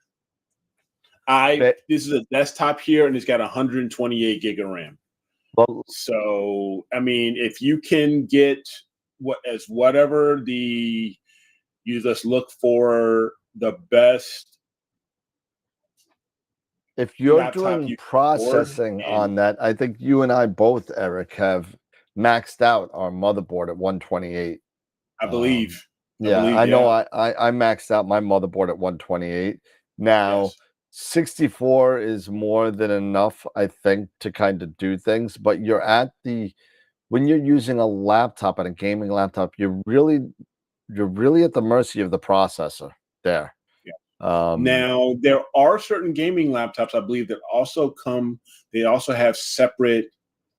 Speaker 5: This is a desktop here, and it's got 128 gig of RAM.
Speaker 2: Well,
Speaker 5: so I mean, if you can get whatever you just look for the best.
Speaker 2: If you're doing processing on that, I think you and I both, Eric, have maxed out our motherboard at 128.
Speaker 5: I believe.
Speaker 2: I know. I maxed out my motherboard at 128. Now, yes. 64 is more than enough, I think, to kind of do things. But when you're using a laptop and a gaming laptop, you're really at the mercy of the processor there.
Speaker 5: Now there are certain gaming laptops, I believe, that also they also have separate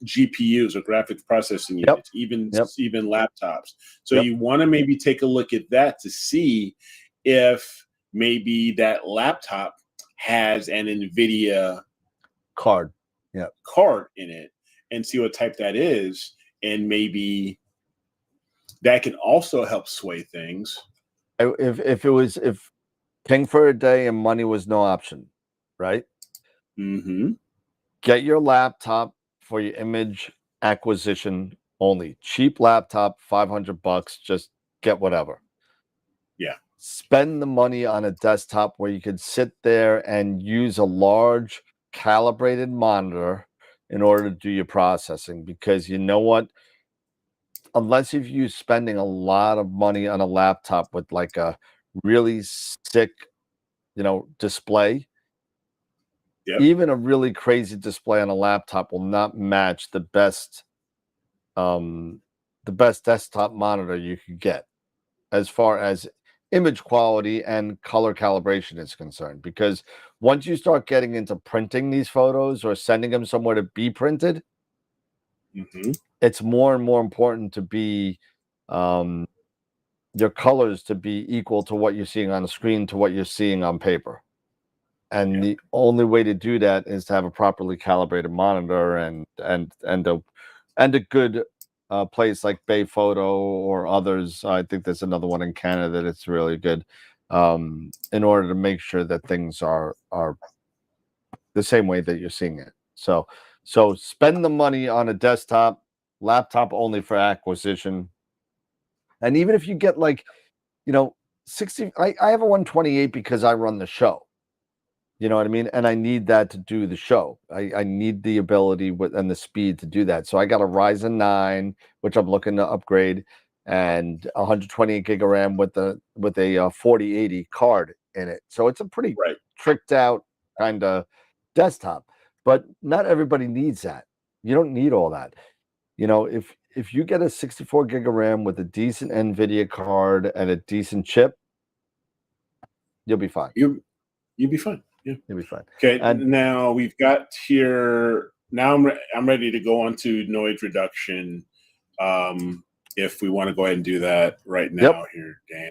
Speaker 5: GPUs or graphics processing units, even laptops. So you want to maybe take a look at that to see if maybe that laptop has an NVIDIA
Speaker 2: card
Speaker 5: in it, and see what type that is, and maybe that can also help sway things.
Speaker 2: If King for a day and money was no option, right?
Speaker 5: Mm-hmm.
Speaker 2: Get your laptop for your image acquisition only. Cheap laptop, $500. Just get whatever.
Speaker 5: Yeah.
Speaker 2: Spend the money on a desktop where you could sit there and use a large calibrated monitor in order to do your processing. Because you know what? unless if you're spending a lot of money on a laptop with like a really sick, display,
Speaker 5: Yep.
Speaker 2: even a really crazy display on a laptop will not match the best desktop monitor you could get as far as image quality and color calibration is concerned. Because once you start getting into printing these photos or sending them somewhere to be printed, it's more and more important to be your colors to be equal to what you're seeing on the screen to what you're seeing on paper. And the only way to do that is to have a properly calibrated monitor and a good place like Bay Photo or others. I think there's another one in Canada that's really good, in order to make sure that things are the same way that you're seeing it. So spend the money on a desktop, laptop only for acquisition. And even if you get 60, I have a 128 because I run the show. You know what I mean? And I need that to do the show. I need the ability and the speed to do that. So I got a Ryzen 9, which I'm looking to upgrade, and 128 gig of RAM with a 4080 card in it. So it's a pretty tricked out kind of desktop. But not everybody needs that. You don't need all that. If you get a 64 gig of RAM with a decent NVIDIA card and a decent chip, you'll be fine.
Speaker 5: You'll be fine. Yeah,
Speaker 2: you'll be fine.
Speaker 5: Okay, and now we've got here. Now I'm ready to go on to noise reduction. If we want to go ahead and do that right now, here, Dan.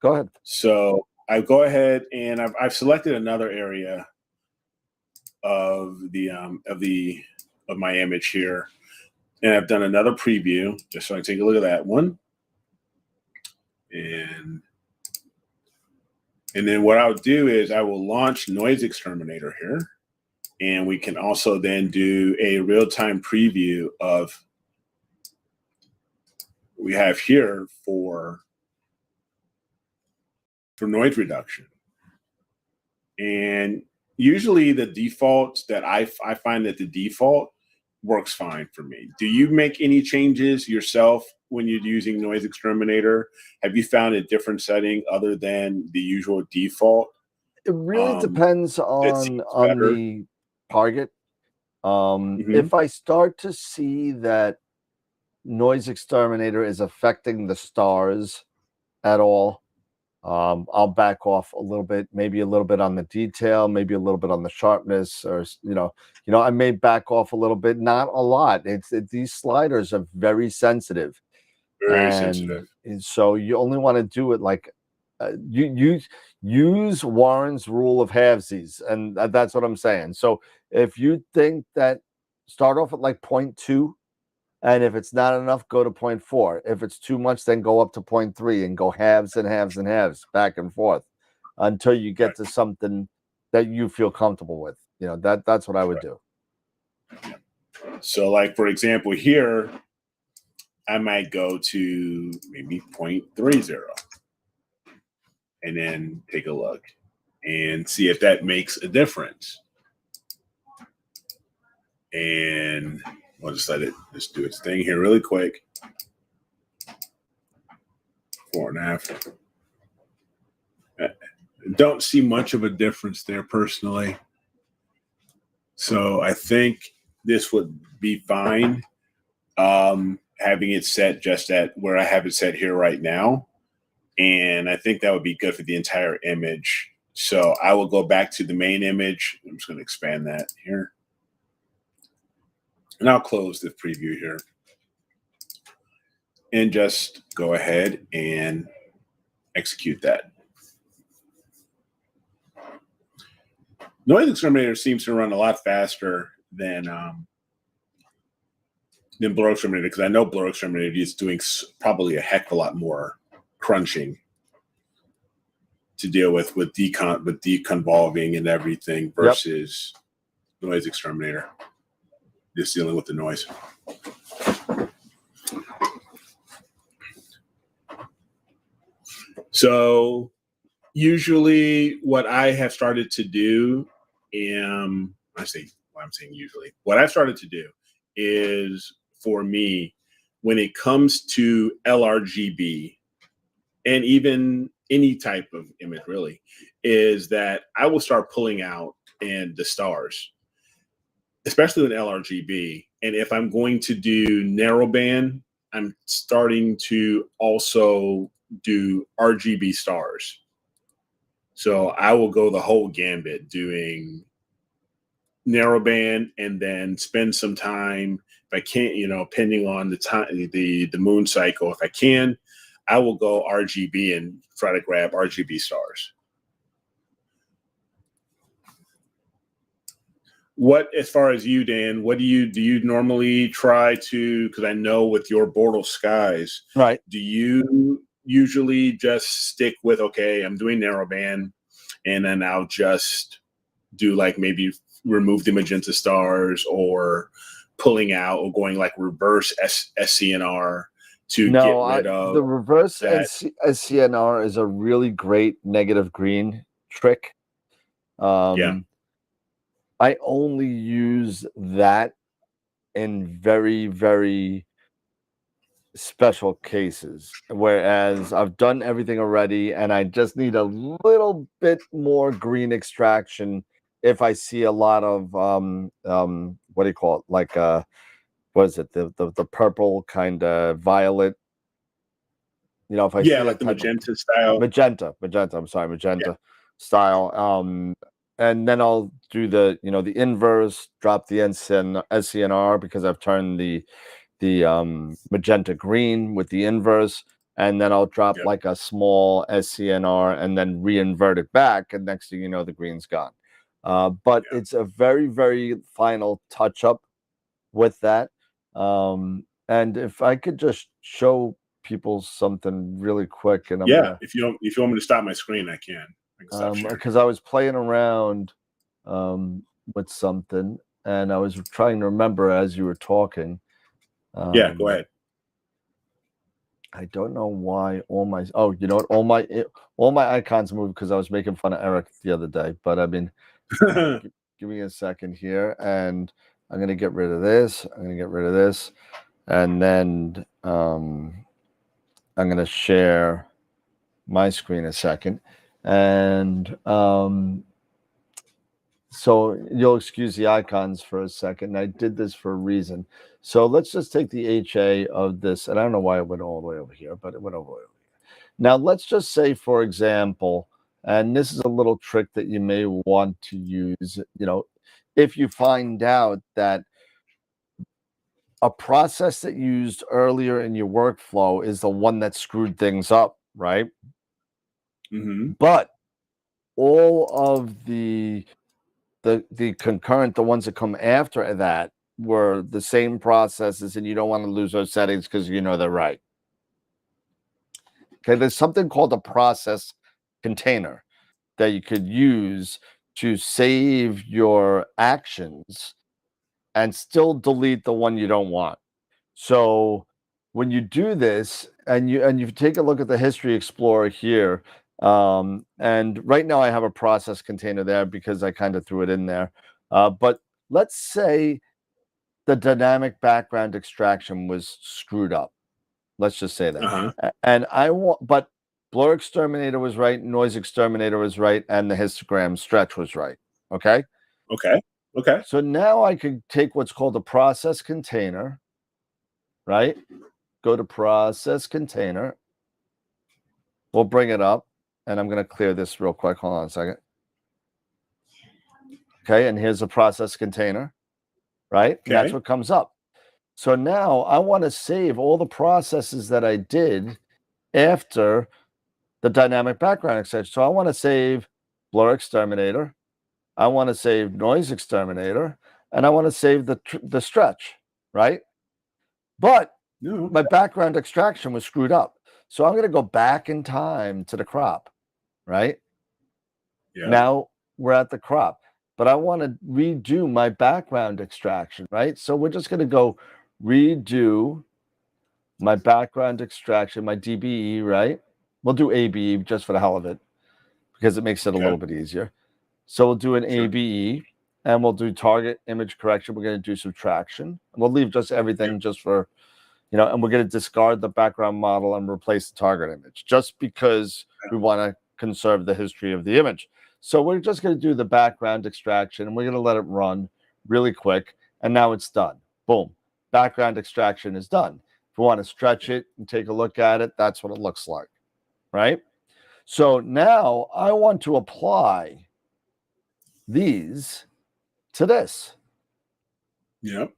Speaker 2: Go ahead.
Speaker 5: So I go ahead and I've selected another area of my image here, and I've done another preview just so I can take a look at that one, and then what I'll do is I will launch Noise Exterminator here, and we can also then do a real-time preview of what we have here for noise reduction. And usually the default that I find that the default works fine for me. Do you make any changes yourself when you're using Noise Exterminator? Have you found a different setting other than the usual default?
Speaker 2: It really depends on the target. If I start to see that Noise Exterminator is affecting the stars at all, I'll back off a little bit, maybe a little bit on the detail, maybe a little bit on the sharpness, or I may back off a little bit, not a lot. These sliders are very sensitive.
Speaker 5: Very sensitive.
Speaker 2: And so you only want to do it like you use Warren's rule of halvesies, and that's what I'm saying. So if you think that, start off at like 0.2, and if it's not enough, go to 0.4. If it's too much, then go up to 0.3 and go halves and halves and halves back and forth until you get to something that you feel comfortable with. That's what I would do.
Speaker 5: So like, for example, here, I might go to maybe 0.30 and then take a look and see if that makes a difference. And we'll just let it just do its thing here really quick. 4.5. Don't see much of a difference there personally. So I think this would be fine. Having it set just at where I have it set here right now. And I think that would be good for the entire image. So I will go back to the main image. I'm just going to expand that here. And I'll close the preview here. And just go ahead and execute that. Noise Exterminator seems to run a lot faster than Blur Exterminator, because I know Blur Exterminator is doing probably a heck of a lot more crunching to deal with deconvolving and everything versus Noise Exterminator. Just dealing with the noise. So usually what I have started to do, what I've started to do is, for me, when it comes to LRGB and even any type of image really, is that I will start pulling out and the stars, especially with LRGB. And if I'm going to do narrowband, I'm starting to also do RGB stars. So I will go the whole gambit doing narrowband and then spend some time, if I can't, depending on the time, the moon cycle, if I can, I will go RGB and try to grab RGB stars. What, as far as you, Dan, what do you normally try to, because I know with your Bortle skies,
Speaker 4: Right.
Speaker 5: do you usually just stick with, okay, I'm doing narrowband, and then I'll just do like maybe remove the magenta stars, or pulling out, or going like reverse SCNR to get rid of
Speaker 4: the reverse
Speaker 5: that?
Speaker 4: SCNR is a really great negative green trick.
Speaker 5: Yeah.
Speaker 4: I only use that in very, very special cases, whereas I've done everything already and I just need a little bit more green extraction if I see a lot of what do you call it, like what is it, the purple kind of violet, if I see
Speaker 5: like the magenta style.
Speaker 4: magenta, I'm sorry, magenta style, and then I'll do the inverse, drop the SCNR because I've turned the magenta green with the inverse, and then I'll drop like a small SCNR and then reinvert it back, and next thing you know, the green's gone. But it's a very, very final touch up with that. And if I could just show people something really quick, and
Speaker 5: if you want me to stop my screen, I can stop sharing.
Speaker 4: Because I was playing around with something, and I was trying to remember as you were talking.
Speaker 5: Go ahead.
Speaker 4: I don't know why all my all my icons moved because I was making fun of Eric the other day. But I mean, give me a second here, and I'm gonna get rid of this. I'm gonna get rid of this, and then I'm gonna share my screen a second, and so you'll excuse the icons for a second. I did this for a reason. So let's just take the HA of this, and I don't know why it went all the way over here, but it went all the way over here. Now let's just say, for example, and this is a little trick that you may want to use, if you find out that a process that you used earlier in your workflow is the one that screwed things up, right?
Speaker 5: Mm-hmm.
Speaker 4: But all of the concurrent, the ones that come after that, were the same processes, and you don't want to lose those settings because they're right. Okay, there's something called a process container that you could use to save your actions and still delete the one you don't want. So when you do this, and you take a look at the History Explorer here, and right now I have a process container there because I kind of threw it in there. But let's say the dynamic background extraction was screwed up. Let's just say that. And but Blur Exterminator was right, Noise Exterminator was right, and the histogram stretch was right. Okay. So now I could take what's called a process container, right? Go to process container. We'll bring it up, and I'm going to clear this real quick. Hold on a second. Okay, and here's a process container, right? And that's what comes up. So now I want to save all the processes that I did after the dynamic background extension. So I want to save Blur Exterminator. I want to save Noise Exterminator, and I want to save the stretch, right? But my background extraction was screwed up. So I'm going to go back in time to the crop, right? Now we're at the crop, but I want to redo my background extraction, right? So we're just going to go redo my background extraction, my DBE, right? We'll do ABE just for the hell of it because it makes it a little bit easier. So we'll do an ABE, and we'll do target image correction. We're going to do subtraction. We'll leave just everything just for, and we're going to discard the background model and replace the target image just because we want to conserve the history of the image. So we're just going to do the background extraction, and we're going to let it run really quick. And now it's done. Boom. Background extraction is done. If we want to stretch it and take a look at it, that's what it looks like, right? So now I want to apply these to this.
Speaker 5: Yep.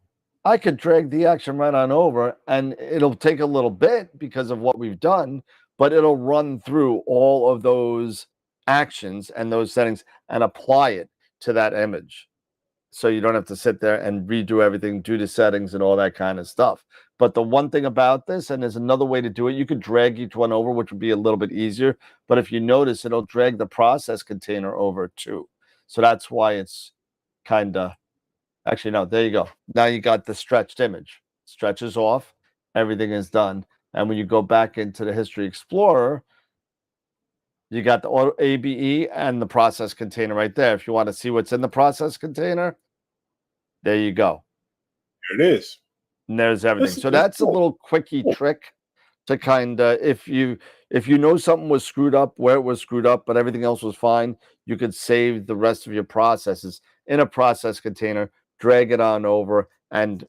Speaker 4: I could drag the action right on over, and it'll take a little bit because of what we've done, but it'll run through all of those actions and those settings and apply it to that image. So you don't have to sit there and redo everything, do the settings and all that kind of stuff. But the one thing about this, and there's another way to do it, you could drag each one over, which would be a little bit easier. But if you notice, it'll drag the process container over too. So that's why it's kind of, actually, no, there you go. Now you got the stretched image. Stretches off, everything is done. And when you go back into the History Explorer, you got the auto ABE and the process container right there. If you want to see what's in the process container, there you go.
Speaker 5: There it is.
Speaker 4: And there's everything. So that's a little quickie trick to kind of, if you know something was screwed up, where it was screwed up, but everything else was fine, you could save the rest of your processes in a process container, drag it on over, and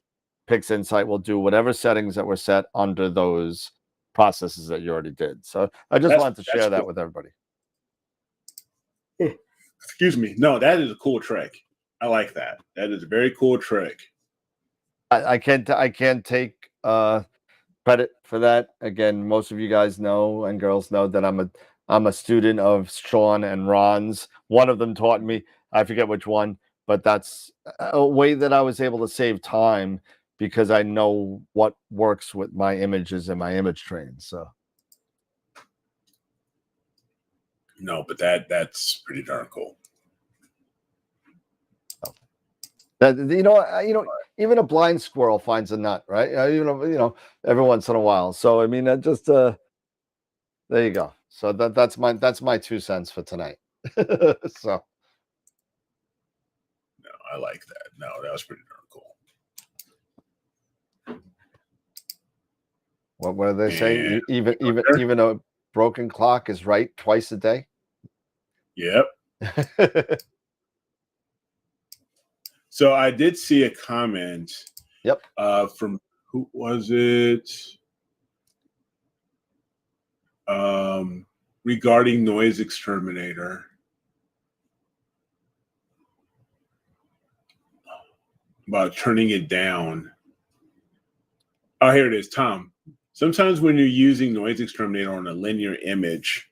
Speaker 4: PixInsight will do whatever settings that were set under those processes that you already did. So I just wanted to share that
Speaker 5: cool
Speaker 4: with everybody.
Speaker 5: Excuse me. No, that is a cool trick. I like that. That is a very cool trick.
Speaker 4: I can't take credit for that. Again, most of you guys know and girls know that I'm a student of Sean and Ron's. One of them taught me, I forget which one, but that's a way that I was able to save time because I know what works with my images and my image train. So
Speaker 5: no, but that's pretty darn cool.
Speaker 4: That even a blind squirrel finds a nut, right? Every once in a while. So I mean, just there you go. So that's my 2 cents for tonight. So
Speaker 5: no, I like that. No, that was pretty darn cool.
Speaker 4: What do they say? Even a broken clock is right twice a day.
Speaker 5: Yep. So I did see a comment.
Speaker 4: Yep.
Speaker 5: From who was it? Regarding Noise Exterminator. About turning it down. Oh, here it is, Tom. Sometimes when you're using Noise Exterminator on a linear image,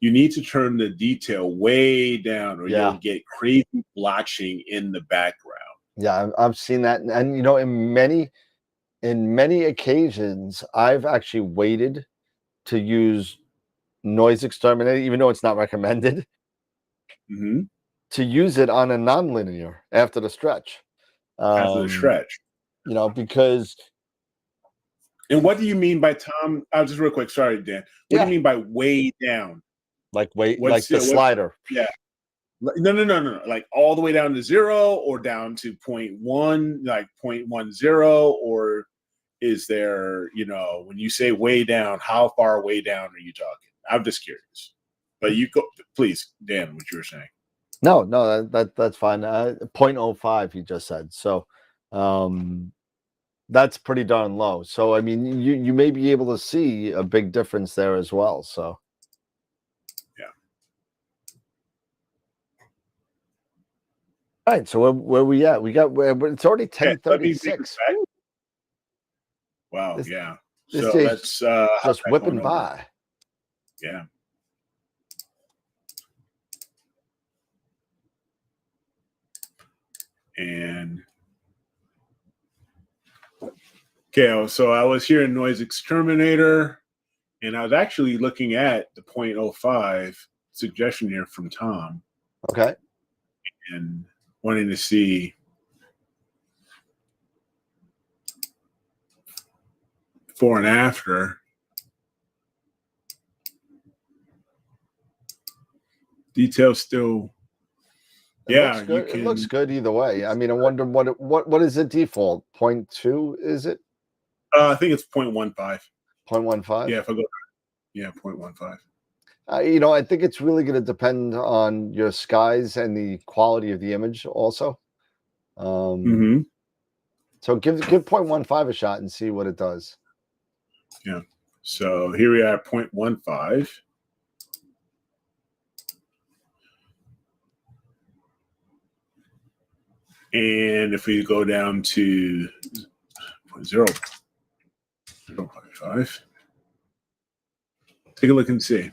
Speaker 5: you need to turn the detail way down or you'll get crazy blotching in the background.
Speaker 4: Yeah, I've seen that. And in many occasions, I've actually waited to use Noise Exterminator, even though it's not recommended, to use it on a nonlinear after the stretch.
Speaker 5: After the stretch.
Speaker 4: Because...
Speaker 5: And what do you mean by, Tom? Just real quick. Sorry, Dan. What do you mean by way down?
Speaker 4: Like the slider.
Speaker 5: Yeah. No. Like all the way down to 0 or down to 0.1, like 0.10, or is there, when you say way down, how far way down are you talking? I'm just curious. But you go, please, Dan, what you were saying.
Speaker 4: No, that's fine. 0.05, he just said. So that's pretty darn low. So I mean, you may be able to see a big difference there as well. So
Speaker 5: yeah.
Speaker 4: All right. So where we at? It's already 10:36.
Speaker 5: Wow. Yeah.
Speaker 4: This
Speaker 5: so
Speaker 4: day's
Speaker 5: let's
Speaker 4: just whipping by.
Speaker 5: Yeah. And okay, so I was here in Noise Exterminator, and I was actually looking at the 0.05 suggestion here from Tom.
Speaker 4: Okay.
Speaker 5: And wanting to see before and after. Details still.
Speaker 4: Looks good. It looks good either way. I mean, I wonder what is the default? 0.2, is it?
Speaker 5: I think it's 0.15.
Speaker 4: 0.15?
Speaker 5: Yeah, if I go, 0.15.
Speaker 4: I think it's really going to depend on your skies and the quality of the image also.
Speaker 5: Mm-hmm.
Speaker 4: So give 0.15 a shot and see what it does.
Speaker 5: Yeah. So here we are at 0.15. And if we go down to 0.5, take a look and see.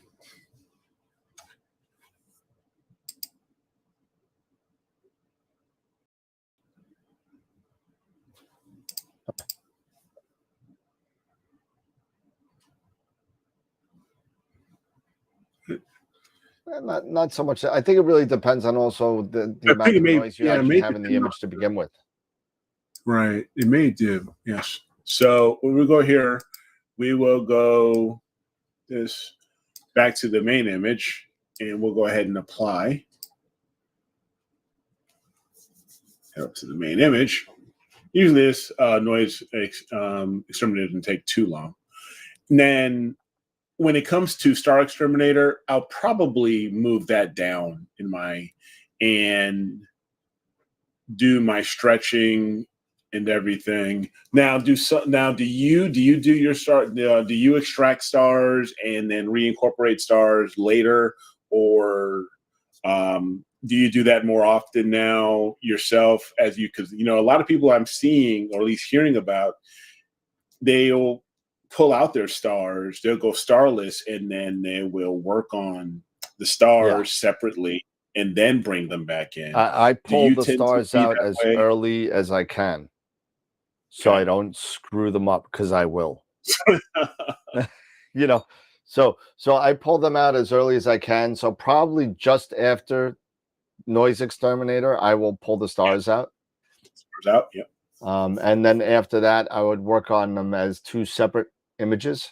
Speaker 4: Not so much. I think it really depends on also the amount of noise you actually have in the image to begin with.
Speaker 5: Right. It may do. Yes. So when we go here, we will go this back to the main image, and we'll go ahead and apply. Head up to the main image. Usually this noise exterminator doesn't take too long. And then when it comes to Star Exterminator, I'll probably move that down and do my stretching and everything. Now, do you do your star? Do you extract stars and then reincorporate stars later, or do you do that more often now yourself? Because a lot of people I'm seeing, or at least hearing about, they'll pull out their stars, they'll go starless, and then they will work on the stars separately and then bring them back in.
Speaker 4: I pull the stars out as early as I can, so I don't screw them up, because I will. So I pull them out as early as I can. So probably just after Noise Exterminator, I will pull the stars out.
Speaker 5: Stars out, yeah.
Speaker 4: And then after that, I would work on them as two separate images.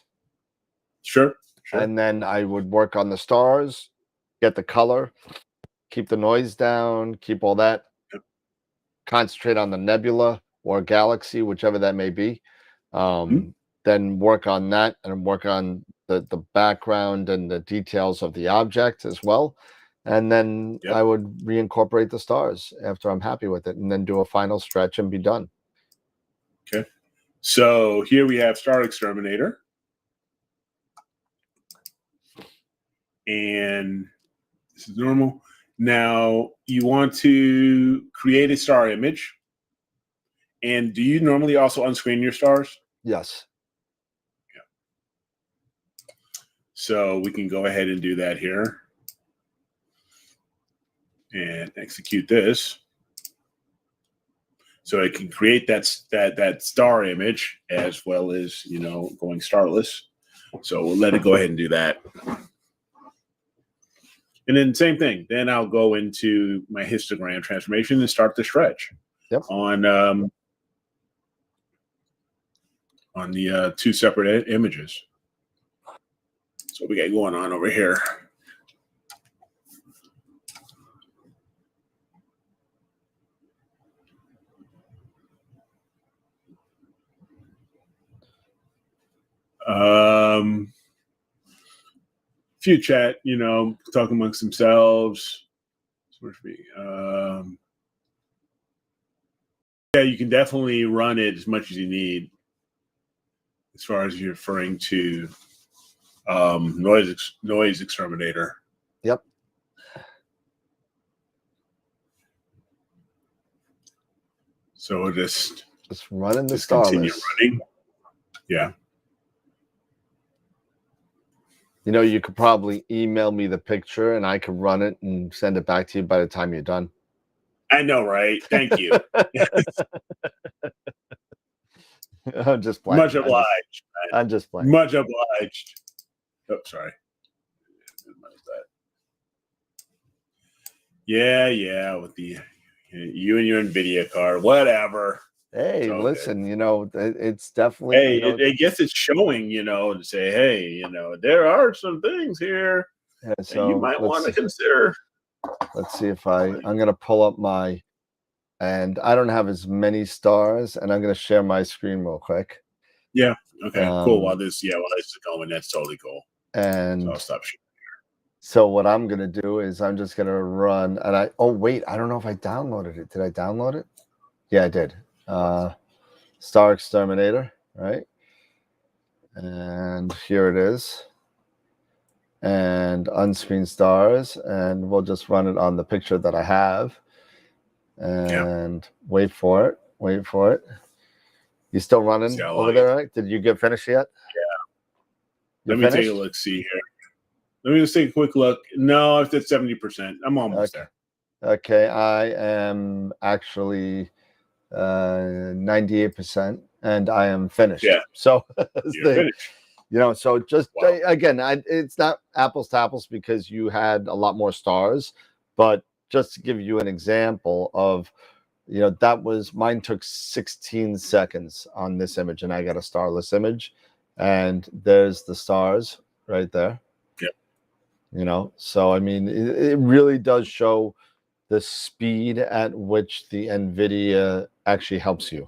Speaker 5: Sure.
Speaker 4: And then I would work on the stars, get the color, keep the noise down, keep all that, concentrate on the nebula or galaxy, whichever that may be. Then work on that and work on the background and the details of the object as well. And then I would reincorporate the stars after I'm happy with it, and then do a final stretch and be done.
Speaker 5: Okay. So here we have Star Exterminator. And this is normal. Now you want to create a star image. And do you normally also unscreen your stars?
Speaker 4: Yes.
Speaker 5: Yeah. So we can go ahead and do that here. And execute this. So it can create that star image as well as, going starless. So we'll let it go ahead and do that. And then same thing. Then I'll go into my histogram transformation and start the stretch on the two separate images. So we got going on over here. Few chat, talk amongst themselves. Yeah, you can definitely run it as much as you need. As far as you're referring to noise exterminator.
Speaker 4: Yep.
Speaker 5: So we'll just
Speaker 4: running the
Speaker 5: starless. Continue running. Yeah.
Speaker 4: You could probably email me the picture and I could run it and send it back to you by the time you're done.
Speaker 5: I know, right? Thank you.
Speaker 4: I'm just playing.
Speaker 5: Much obliged.
Speaker 4: I'm just playing.
Speaker 5: Much obliged. Oh, sorry. Yeah, with the you and your NVIDIA card, whatever.
Speaker 4: Hey, listen, it's definitely.
Speaker 5: Hey, I guess it's showing, to say, hey, there are some things here that you might want to consider.
Speaker 4: Let's see if I'm going to pull up and I don't have as many stars, and I'm going to share my screen real quick.
Speaker 5: Yeah. Okay. Cool. While
Speaker 4: Um,
Speaker 5: this is going, that's totally cool. So
Speaker 4: and
Speaker 5: I'll stop sharing.
Speaker 4: so what I'm gonna do is I'm just gonna run, and I don't know if I downloaded it. Did I download it? Yeah, I did. Star Exterminator, right? And here it is. And unscreen stars, and we'll just run it on the picture that I have. And wait for it. Wait for it. You still running over there, right? Did you get finished yet?
Speaker 5: Yeah. Let me take a look. See here. Let me just take a quick look. No, it's at 70%. I'm almost there.
Speaker 4: Okay, I am actually 98%, and I am finished.
Speaker 5: Yeah.
Speaker 4: So
Speaker 5: You're finished.
Speaker 4: you know, so just
Speaker 5: Wow.
Speaker 4: again, it's not apples to apples because you had a lot more stars, but just to give you an example of, you know, that was mine took 16 seconds on this image, and I got a starless image, and there's the stars right there.
Speaker 5: Yeah.
Speaker 4: You know, so I mean, it really does show the speed at which the NVIDIA actually helps you.